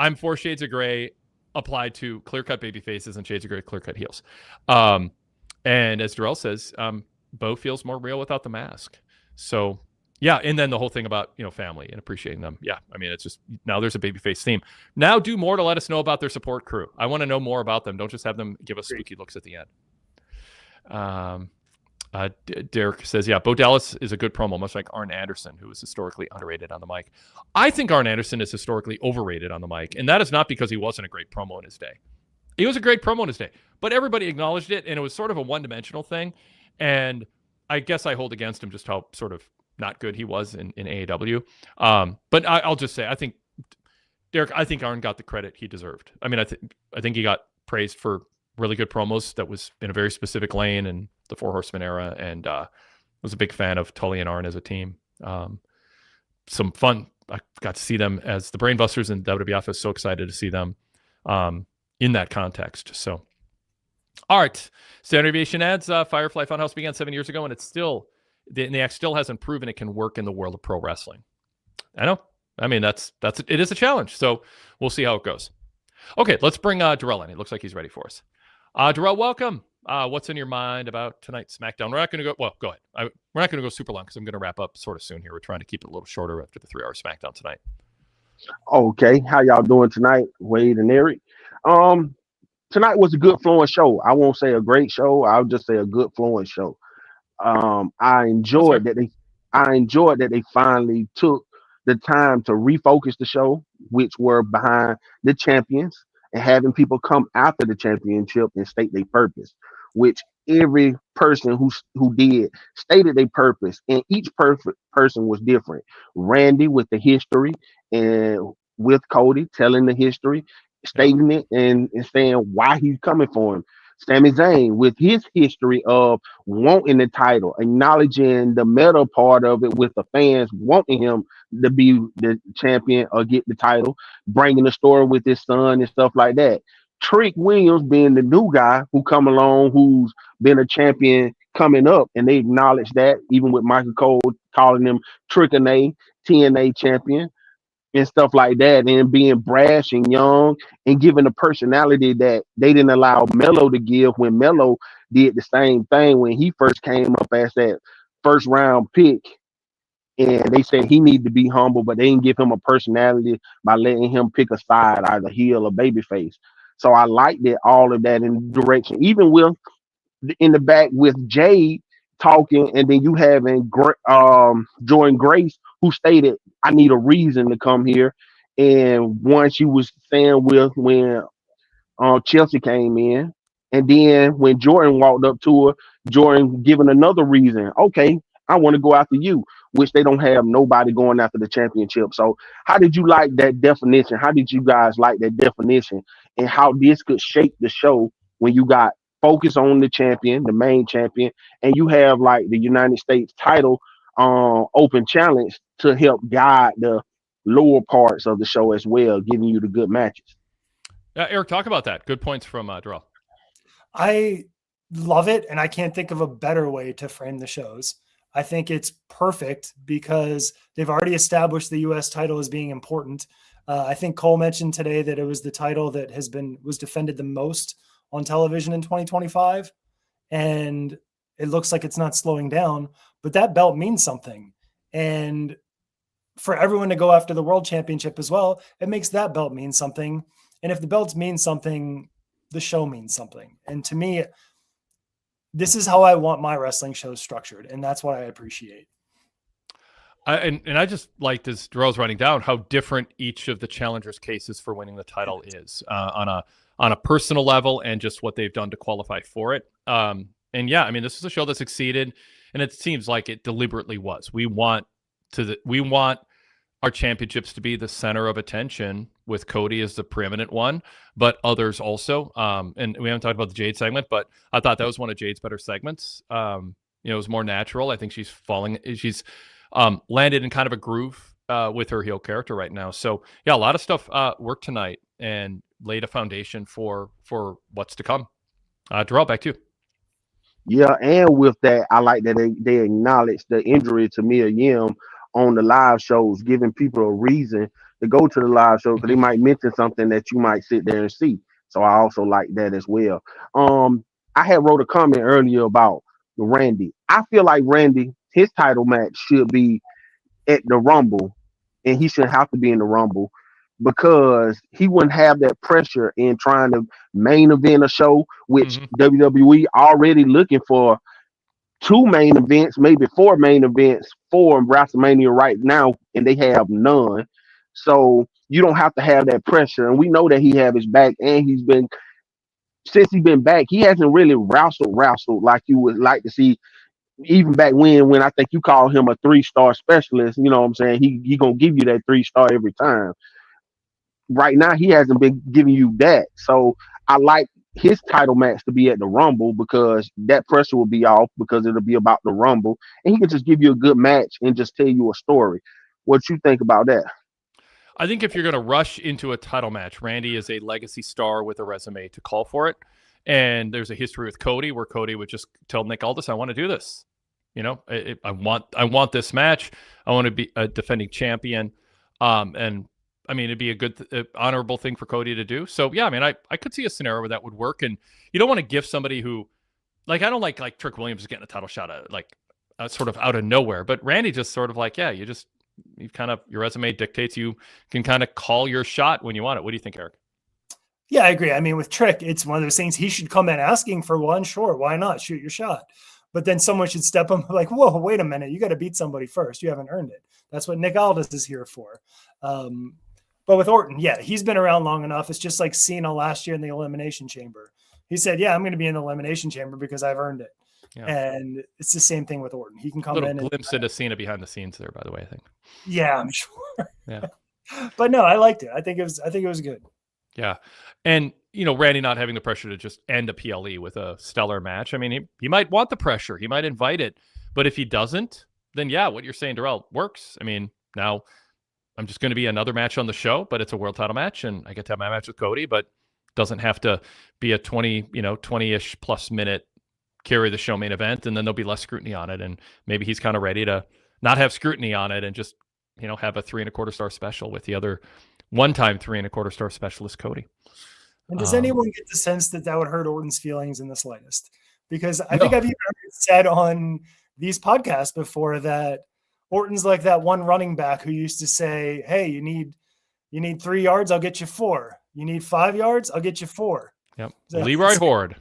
I'm for shades of gray applied to clear-cut baby faces and shades of gray clear-cut heels. And as Darrell says, Bo feels more real without the mask. So, yeah, and then the whole thing about, family and appreciating them. Yeah, I mean, it's just, now there's a babyface theme. Now do more to let us know about their support crew. I want to know more about them. Don't just have them give us spooky looks at the end. Derek says, yeah, Bo Dallas is a good promo, much like Arn Anderson, who is historically underrated on the mic. I think Arn Anderson is historically overrated on the mic, and that is not because he wasn't a great promo in his day. He was a great promo in his day, but everybody acknowledged it, and it was sort of a one-dimensional thing, and I guess I hold against him just how sort of not good he was in AEW. But I'll just say, I think, Derek, I think Arn got the credit he deserved. I mean, I think he got praised for really good promos that was in a very specific lane in the Four Horsemen era, and was a big fan of Tully and Arn as a team. Some fun. I got to see them as the Brainbusters, and WWF. I was so excited to see them in that context. So, all right. Standard Aviation adds, Firefly Funhouse began 7 years ago, and it's still, the act still hasn't proven it can work in the world of pro wrestling. I know. I mean, it is a challenge. So we'll see how it goes. Okay, let's bring Darrell in. It looks like he's ready for us. Darrell, welcome. What's in your mind about tonight's SmackDown? We're not going to go, well, go ahead. We're not going to go super long because I'm going to wrap up sort of soon here. We're trying to keep it a little shorter after the 3-hour SmackDown tonight. Okay, how y'all doing tonight, Wade and Eric? Um, Tonight was a good flowing show. I won't say a great show. I'll just say a good flowing show. I That's fair. enjoyed that they finally took the time to refocus the show, which were behind the champions and having people come after the championship and state their purpose, which every person who did stated their purpose, and each perfect person was different. Randy with the history, and with Cody telling the history, Yep. stating it, and saying why he's coming for him. Sami Zayn with his history of wanting the title, acknowledging the meta part of it with the fans wanting him to be the champion or get the title, bringing the story with his son and stuff like that. Trick Williams being the new guy who come along, who's been a champion coming up, and they acknowledge that even with Michael Cole calling him Trick and A TNA champion and stuff like that, and being brash and young and giving a personality that they didn't allow Melo to give when Melo did the same thing when he first came up as that first round pick. And they said he needed to be humble, but they didn't give him a personality by letting him pick a side, either heel or babyface. So I liked it, all of that in direction, even with in the back with Jade talking, and then you having Jordan Grace who stated, "I need a reason to come here." And once she was saying with when Chelsea came in, and then when Jordan walked up to her, Jordan giving another reason. Okay, I want to go after you, which they don't have nobody going after the championship. So, how did you like that definition? How did you guys like that definition, and how this could shape the show when you got focus on the champion, the main champion, and you have like the United States title open challenge to help guide the lower parts of the show as well, giving you the good matches. Eric, talk about that. Good points from Darrell. I love it, and I can't think of a better way to frame the shows. I think it's perfect because they've already established the U.S. title as being important. I think Cole mentioned today that it was the title that was defended the most on television in 2025, and it looks like it's not slowing down. But that belt means something, and for everyone to go after the world championship as well, it makes that belt mean something. And if the belts mean something, the show means something. And to me, this is how I want my wrestling shows structured, and that's what I appreciate. And I just like this. Darrell's writing down how different each of the challengers' cases for winning the title is on a personal level and just what they've done to qualify for it. And yeah, I mean, this is a show that succeeded, and it seems like it deliberately was. We want our championships to be the center of attention, with Cody as the preeminent one, but others also. And we haven't talked about the Jade segment, but I thought that was one of Jade's better segments. It was more natural. I think she's landed in kind of a groove with her heel character right now. So yeah, a lot of stuff worked tonight and laid a foundation for what's to come. Darrell, back to you. Yeah, and with that, I like that they acknowledge the injury to Mia Yim on the live shows, giving people a reason to go to the live show because they might mention something that you might sit there and see. So I also like that as well. I had wrote a comment earlier about Randy. I feel like Randy, his title match should be at the Rumble, and he shouldn't have to be in the Rumble because he wouldn't have that pressure in trying to main event a show, which WWE already looking for two main events, maybe four main events for WrestleMania right now, and they have none. So you don't have to have that pressure. And we know that he have his back, and since he's been back, he hasn't really wrestled like you would like to see. Even back when I think you call him a 3-star specialist, you know what I'm saying? He gonna give you that 3-star every time. Right now, he hasn't been giving you that. So I like his title match to be at the Rumble because that pressure will be off because it'll be about the Rumble, and he can just give you a good match and just tell you a story. What you think about that? I think if you're going to rush into a title match, Randy is a legacy star with a resume to call for it. And there's a history with Cody where Cody would just tell Nick Aldis, I want to do this. I want this match. I want to be a defending champion. And I mean, it'd be a good, honorable thing for Cody to do. So yeah, I mean, I could see a scenario where that would work. And you don't want to give somebody who, like, I don't like Trick Williams getting a title shot at, sort of out of nowhere. But Randy just sort of like, yeah, you just your resume dictates you can kind of call your shot when you want it. What do you think, Eric? Yeah, I agree. I mean, with Trick, it's one of those things. He should come in asking for one. Sure, why not? Shoot your shot. But then someone should step him like, whoa, wait a minute. You got to beat somebody first. You haven't earned it. That's what Nick Aldis is here for. But with Orton, yeah, he's been around long enough. It's just like Cena last year in the Elimination Chamber. He said, yeah, I'm going to be in the Elimination Chamber because I've earned it. Yeah. And it's the same thing with Orton. He can come in. A glimpse into Cena behind the scenes there, by the way, I think. Yeah, I'm sure. Yeah. But no, I liked it. I think it was good. Yeah. And, Randy not having the pressure to just end a PLE with a stellar match. I mean, he might want the pressure. He might invite it. But if he doesn't, then yeah, what you're saying, Darrell, works. I mean, now I'm just going to be another match on the show, but it's a world title match, and I get to have my match with Cody, but doesn't have to be a 20-ish plus minute carry the show main event, and then there'll be less scrutiny on it. And maybe he's kind of ready to not have scrutiny on it and just, have a 3.25 star special with the other one-time 3.25 star specialist, Cody. And does anyone get the sense that would hurt Orton's feelings in the slightst? Because I think I've even said on these podcasts before that Orton's like that one running back who used to say, hey, you need 3 yards, I'll get you 4. You need 5 yards, I'll get you 4. Yep. Leroy Horde.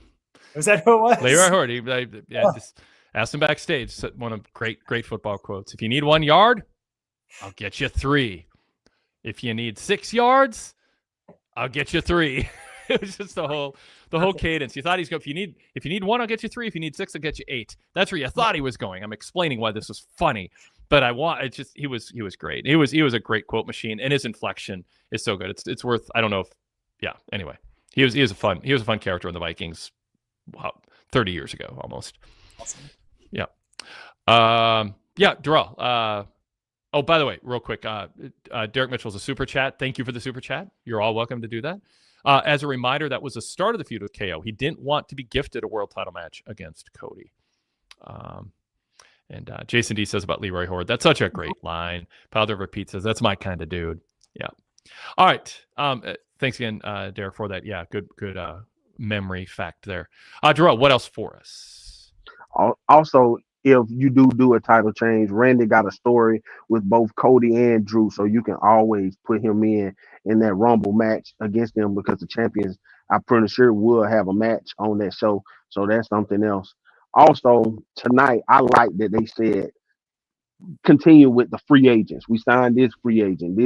Was that who it was? Leroy Horde. Just asked him backstage. One of great football quotes. If you need 1 yard, I'll get you 3. If you need 6 yards, I'll get you 3. It was just the whole cadence. You thought he's going. If you need 1, I'll get you 3. If you need 6, I'll get you 8. That's where you thought he was going. I'm explaining why this was funny, but he was great. He was a great quote machine, and his inflection is so good. It's worth. I don't know if. Yeah. Anyway, he was a fun character in the Vikings. 30 years ago almost. Awesome. Yeah. Yeah, Darrell. Oh, by the way, real quick, Derek Mitchell's a super chat. Thank you for the super chat. You're all welcome to do that. As a reminder, that was the start of the feud with KO. He didn't want to be gifted a world title match against Cody. And Jason D says about Leroy Horde, that's such a great line. Powder Repeat says, that's my kind of dude. Yeah. All right. Thanks again, Derek, for that. Yeah, good memory fact there. Darrell, what else for us? Also, if you do a title change, Randy got a story with both Cody and Drew, so you can always put him in that Rumble match against them, because the champions, I'm pretty sure, will have a match on that show. So that's something else. Also, tonight, I like that they said continue with the free agents. We signed this free agent,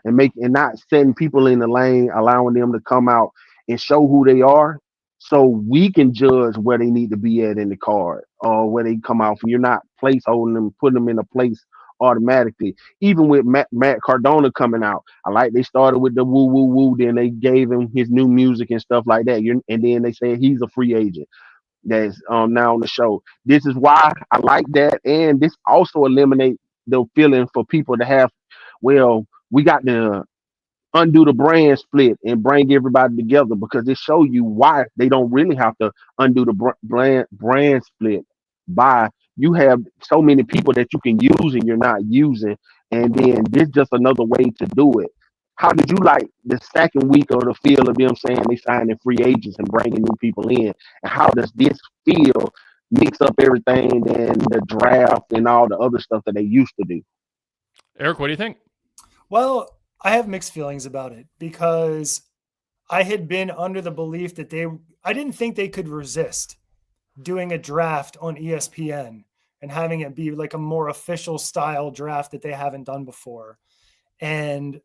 and not sending people in the lane, allowing them to come out and show who they are, so we can judge where they need to be at in the card or where they come out from. You're not placeholding them, putting them in a place automatically. Even with Matt Cardona coming out, I like they started with the woo woo woo, then they gave him his new music and stuff like that. And then they said he's a free agent that's now on the show. This is why I like that, and this also eliminates the feeling for people to have, well, we got to undo the brand split and bring everybody together, because it show you why they don't really have to undo the brand split. By you have so many people that you can use and you're not using, and then this just another way to do it. How did you like the second week of the feel of them saying they signing free agents and bringing new people in? And how does this feel mix up everything and the draft and all the other stuff that they used to do? Eric, what do you think? Well, I have mixed feelings about it, because I had been under the belief that I didn't think they could resist doing a draft on ESPN and having it be like a more official style draft that they haven't done before. And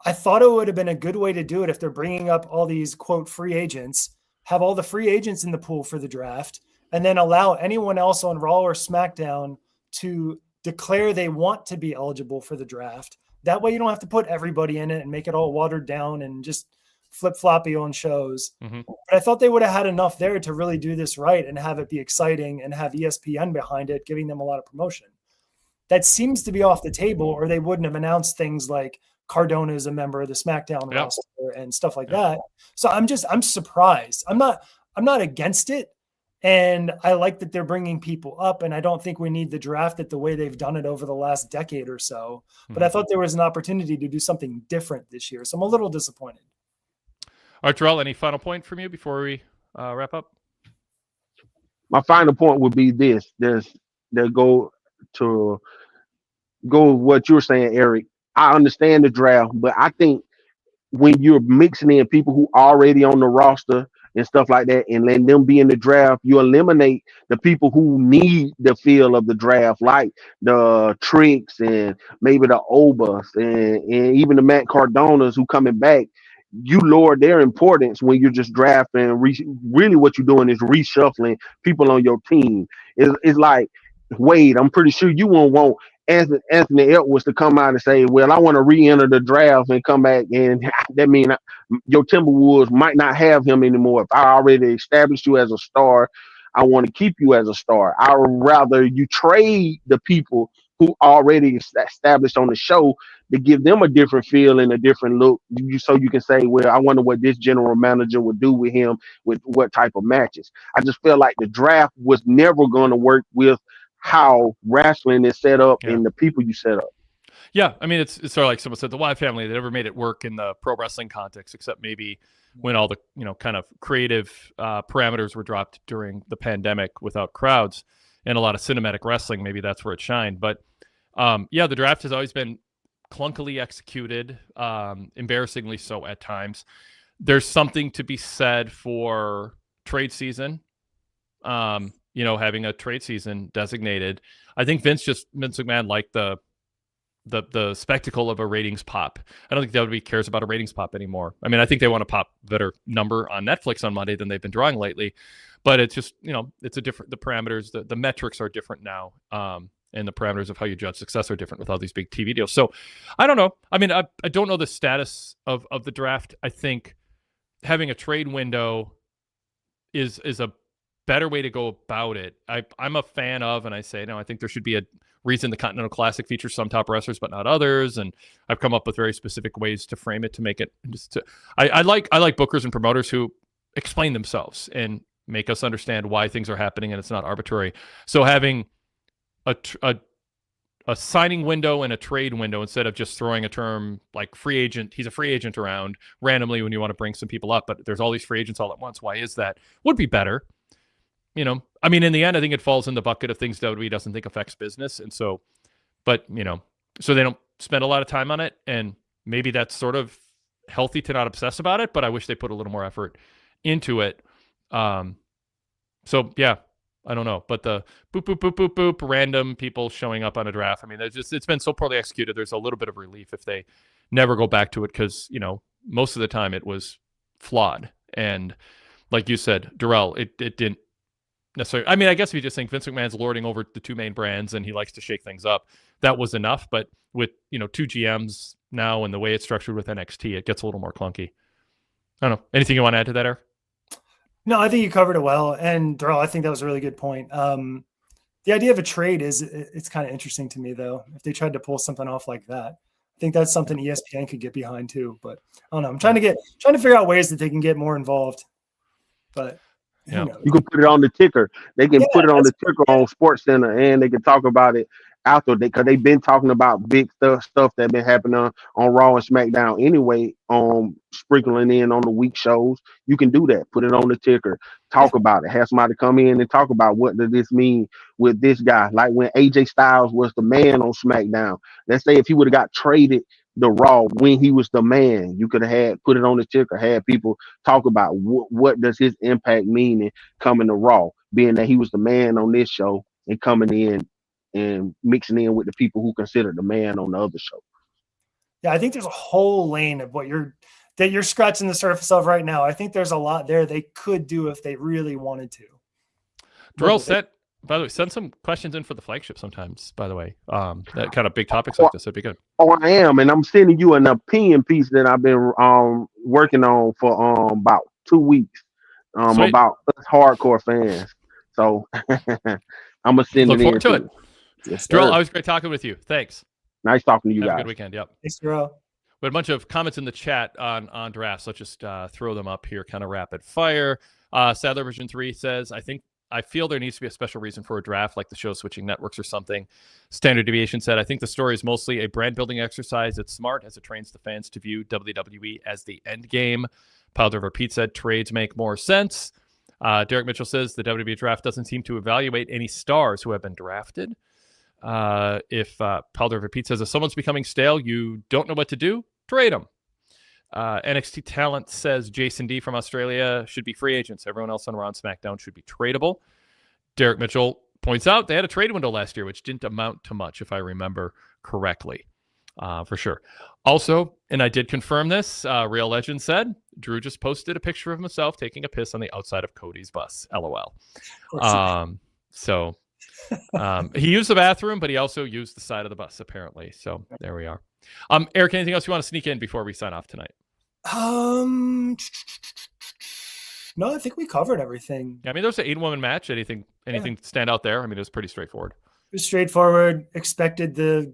I thought it would have been a good way to do it if they're bringing up all these quote free agents, have all the free agents in the pool for the draft, and then allow anyone else on Raw or SmackDown to declare they want to be eligible for the draft. That way you don't have to put everybody in it and make it all watered down and just flip-floppy on shows. Mm-hmm. But I thought they would have had enough there to really do this right and have it be exciting and have ESPN behind it, giving them a lot of promotion. That seems to be off the table, or they wouldn't have announced things like Cardona is a member of the SmackDown roster and stuff like that. So I'm surprised. I'm not against it. And I like that they're bringing people up, and I don't think we need the draft it the way they've done it over the last decade or so. But I thought there was an opportunity to do something different this year. So I'm a little disappointed. All right, Terrell, any final point from you before we wrap up? My final point would be this. They go to go with what you're saying, Eric. I understand the draft, but I think when you're mixing in people who already on the roster and stuff like that and letting them be in the draft, you eliminate the people who need the feel of the draft, like the Tricks and maybe the Obas and even the Matt Cardonas who coming back. You lower their importance when you're just drafting. Really, what you're doing is reshuffling people on your team. It's like, Wade, I'm pretty sure you won't want Anthony Edwards to come out and say, "Well, I want to re-enter the draft and come back," and that means your Timberwolves might not have him anymore. If I already established you as a star, I want to keep you as a star. I would rather you trade the people who already established on the show to give them a different feel and a different look, so you can say, "Well, I wonder what this general manager would do with him with what type of matches." I just feel like the draft was never going to work with how wrestling is set up Yeah. and the people you set up. Yeah, I mean, it's sort of like someone said, the Wyatt family, they never made it work in the pro wrestling context, except maybe when all the, kind of creative parameters were dropped during the pandemic without crowds and a lot of cinematic wrestling. Maybe that's where it shined. But the draft has always been clunkily executed, embarrassingly so at times. There's something to be said for trade season, having a trade season designated. I think Vince McMahon liked the spectacle of a ratings pop. I don't think WWE cares about a ratings pop anymore. I mean, I think they want to pop better number on Netflix on Monday than they've been drawing lately, but it's just, it's a different, the parameters, the metrics are different now. And the parameters of how you judge success are different with all these big TV deals. So I don't know. I mean, I don't know the status of the draft. I think having a trade window is a better way to go about it. I'm a fan of, and I say, no, I think there should be a reason the Continental Classic features some top wrestlers, but not others. And I've come up with very specific ways to frame it to make it I like bookers and promoters who explain themselves and make us understand why things are happening and it's not arbitrary. So having a signing window and a trade window instead of just throwing a term like free agent, he's a free agent around randomly when you want to bring some people up, but there's all these free agents all at once. Why is that? Would be better. I mean, in the end, I think it falls in the bucket of things WWE doesn't think affects business. And so, but, so they don't spend a lot of time on it. And maybe that's sort of healthy to not obsess about it, but I wish they put a little more effort into it. So yeah, I don't know, but the boop, random people showing up on a draft. I mean, it's been so poorly executed. There's a little bit of relief if they never go back to it. Cause most of the time it was flawed. And like you said, Darrell, it didn't necessarily. I mean, I guess if you just think Vince McMahon's lording over the two main brands and he likes to shake things up, that was enough. But with, two GMs now and the way it's structured with NXT, it gets a little more clunky. I don't know. Anything you want to add to that, Eric? No, I think you covered it well. And Darrell, I think that was a really good point. The idea of a trade it's kind of interesting to me, though, if they tried to pull something off like that. I think that's something ESPN could get behind too. But I don't know. I'm trying to figure out ways that they can get more involved. But yeah. You can put it on the ticker. They can put it on the ticker on SportsCenter, and they can talk about it after because they've been talking about big stuff that been happening on Raw and SmackDown anyway. Sprinkling in on the week shows, you can do that. Put it on the ticker. Talk about it. Have somebody come in and talk about what does this mean with this guy. Like when AJ Styles was the man on SmackDown. Let's say if he would have got traded the Raw when he was the man, you could have put it on the ticker, had people talk about what does his impact mean in coming to Raw, being that he was the man on this show and coming in and mixing in with the people who consider the man on the other show. Yeah, I think there's a whole lane of what you're scratching the surface of right now. I think there's a lot there they could do if they really wanted to. Darrell said, by the way, send some questions in for the flagship sometimes, by the way. That kind of big topics like this would be good. Oh, I am. And I'm sending you an opinion piece that I've been working on for about 2 weeks about us hardcore fans. So I'm going to send Look it forward in. to it. Yes, Darrell, always great talking with you. Thanks. Nice talking to you Have guys. a good weekend. Yep. Thanks, Darrell. We had a bunch of comments in the chat on drafts. Let's just throw them up here, kind of rapid fire. Sadler version 3 says, I feel there needs to be a special reason for a draft, like the show switching networks or something. Standard Deviation said, I think the story is mostly a brand building exercise. It's smart as it trains the fans to view WWE as the end game. Powder Pete said, trades make more sense. Derek Mitchell says, the WWE draft doesn't seem to evaluate any stars who have been drafted. If Paul Derver Pete says, if someone's becoming stale, you don't know what to do, trade them. NXT Talent says Jason D from Australia should be free agents. Everyone else on Raw and SmackDown should be tradable. Derek Mitchell points out they had a trade window last year, which didn't amount to much, if I remember correctly, for sure. Also, and I did confirm this, Real Legend said, Drew just posted a picture of himself taking a piss on the outside of Cody's bus. LOL. He used the bathroom, but he also used the side of the bus, apparently. So there we are. Eric, anything else you want to sneak in before we sign off tonight? No, I think we covered everything. Yeah, I mean, there was an 8-woman match. Anything stand out there? I mean, it was pretty straightforward. It was straightforward. Expected the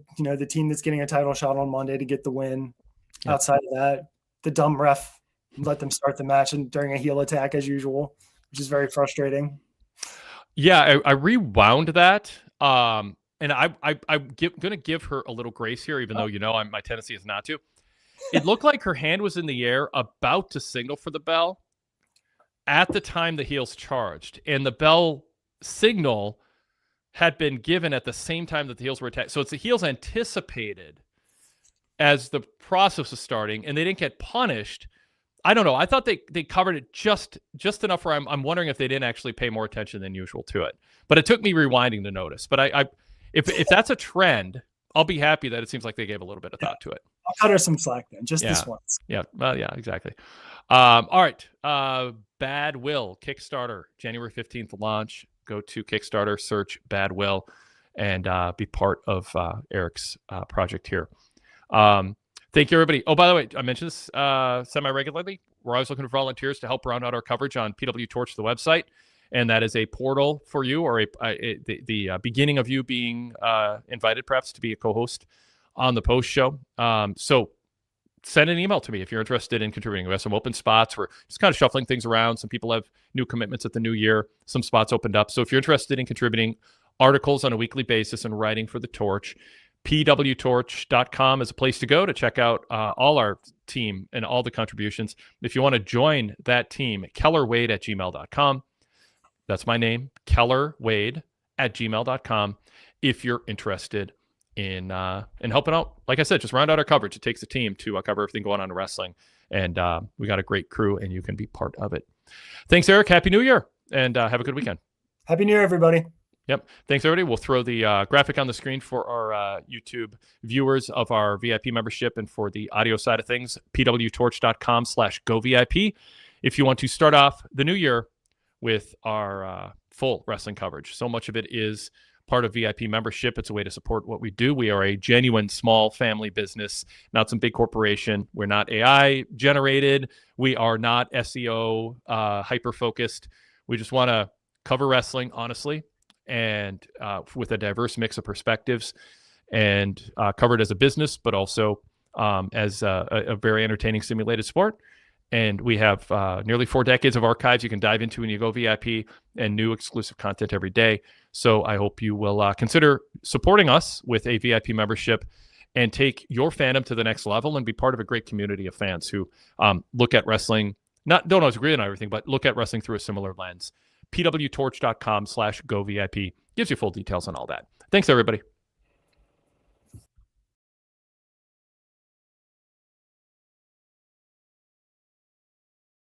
team that's getting a title shot on Monday to get the win. Yep. Outside of that, the dumb ref let them start the match and during a heel attack as usual, which is very frustrating. Yeah, I rewound that. And I'm going to give her a little grace here, even though, my tendency is not to. It looked like her hand was in the air about to signal for the bell at the time the heels charged. And the bell signal had been given at the same time that the heels were attacked. So it's the heels anticipated as the process was starting, and they didn't get punished. I don't know. I thought they covered it just enough where I'm wondering if they didn't actually pay more attention than usual to it. But it took me rewinding to notice. But if that's a trend, I'll be happy that it seems like they gave a little bit of thought to it. I'll cut her some slack then, this once. Yeah, well, yeah, exactly. All right. Bad Will Kickstarter, January 15th launch. Go to Kickstarter, search Bad Will, and be part of Eric's project here. Thank you, everybody. Oh, by the way, I mentioned this semi-regularly. We're always looking for volunteers to help round out our coverage on PWTorch, the website. And that is a portal for you, or the beginning of you being invited, perhaps, to be a co-host on the post show. So send an email to me if you're interested in contributing. We have some open spots. We're just kind of shuffling things around. Some people have new commitments at the new year. Some spots opened up. So if you're interested in contributing articles on a weekly basis and writing for the Torch, PWTorch.com is a place to go to check out all our team and all the contributions. If you want to join that team, kellerwade@gmail.com. That's my name, kellerwade@gmail.com. If you're interested in helping out, like I said, just round out our coverage. It takes a team to cover everything going on in wrestling. And we got a great crew, and you can be part of it. Thanks, Eric. Happy New Year, and have a good weekend. Happy New Year, everybody. Yep. Thanks, everybody. We'll throw the graphic on the screen for our YouTube viewers of our VIP membership, and for the audio side of things, pwtorch.com/govip. If you want to start off the new year with our full wrestling coverage. So much of it is part of VIP membership. It's a way to support what we do. We are a genuine small family business, not some big corporation. We're not AI generated. We are not SEO hyper-focused. We just want to cover wrestling honestly, and with a diverse mix of perspectives, and cover it as a business, but also as a very entertaining simulated sport. And we have nearly 4 decades of archives you can dive into when you go VIP, and new exclusive content every day. So I hope you will consider supporting us with a VIP membership and take your fandom to the next level and be part of a great community of fans who look at wrestling, don't always agree on everything, but look at wrestling through a similar lens. pwtorch.com/govip gives you full details on all that. Thanks, everybody.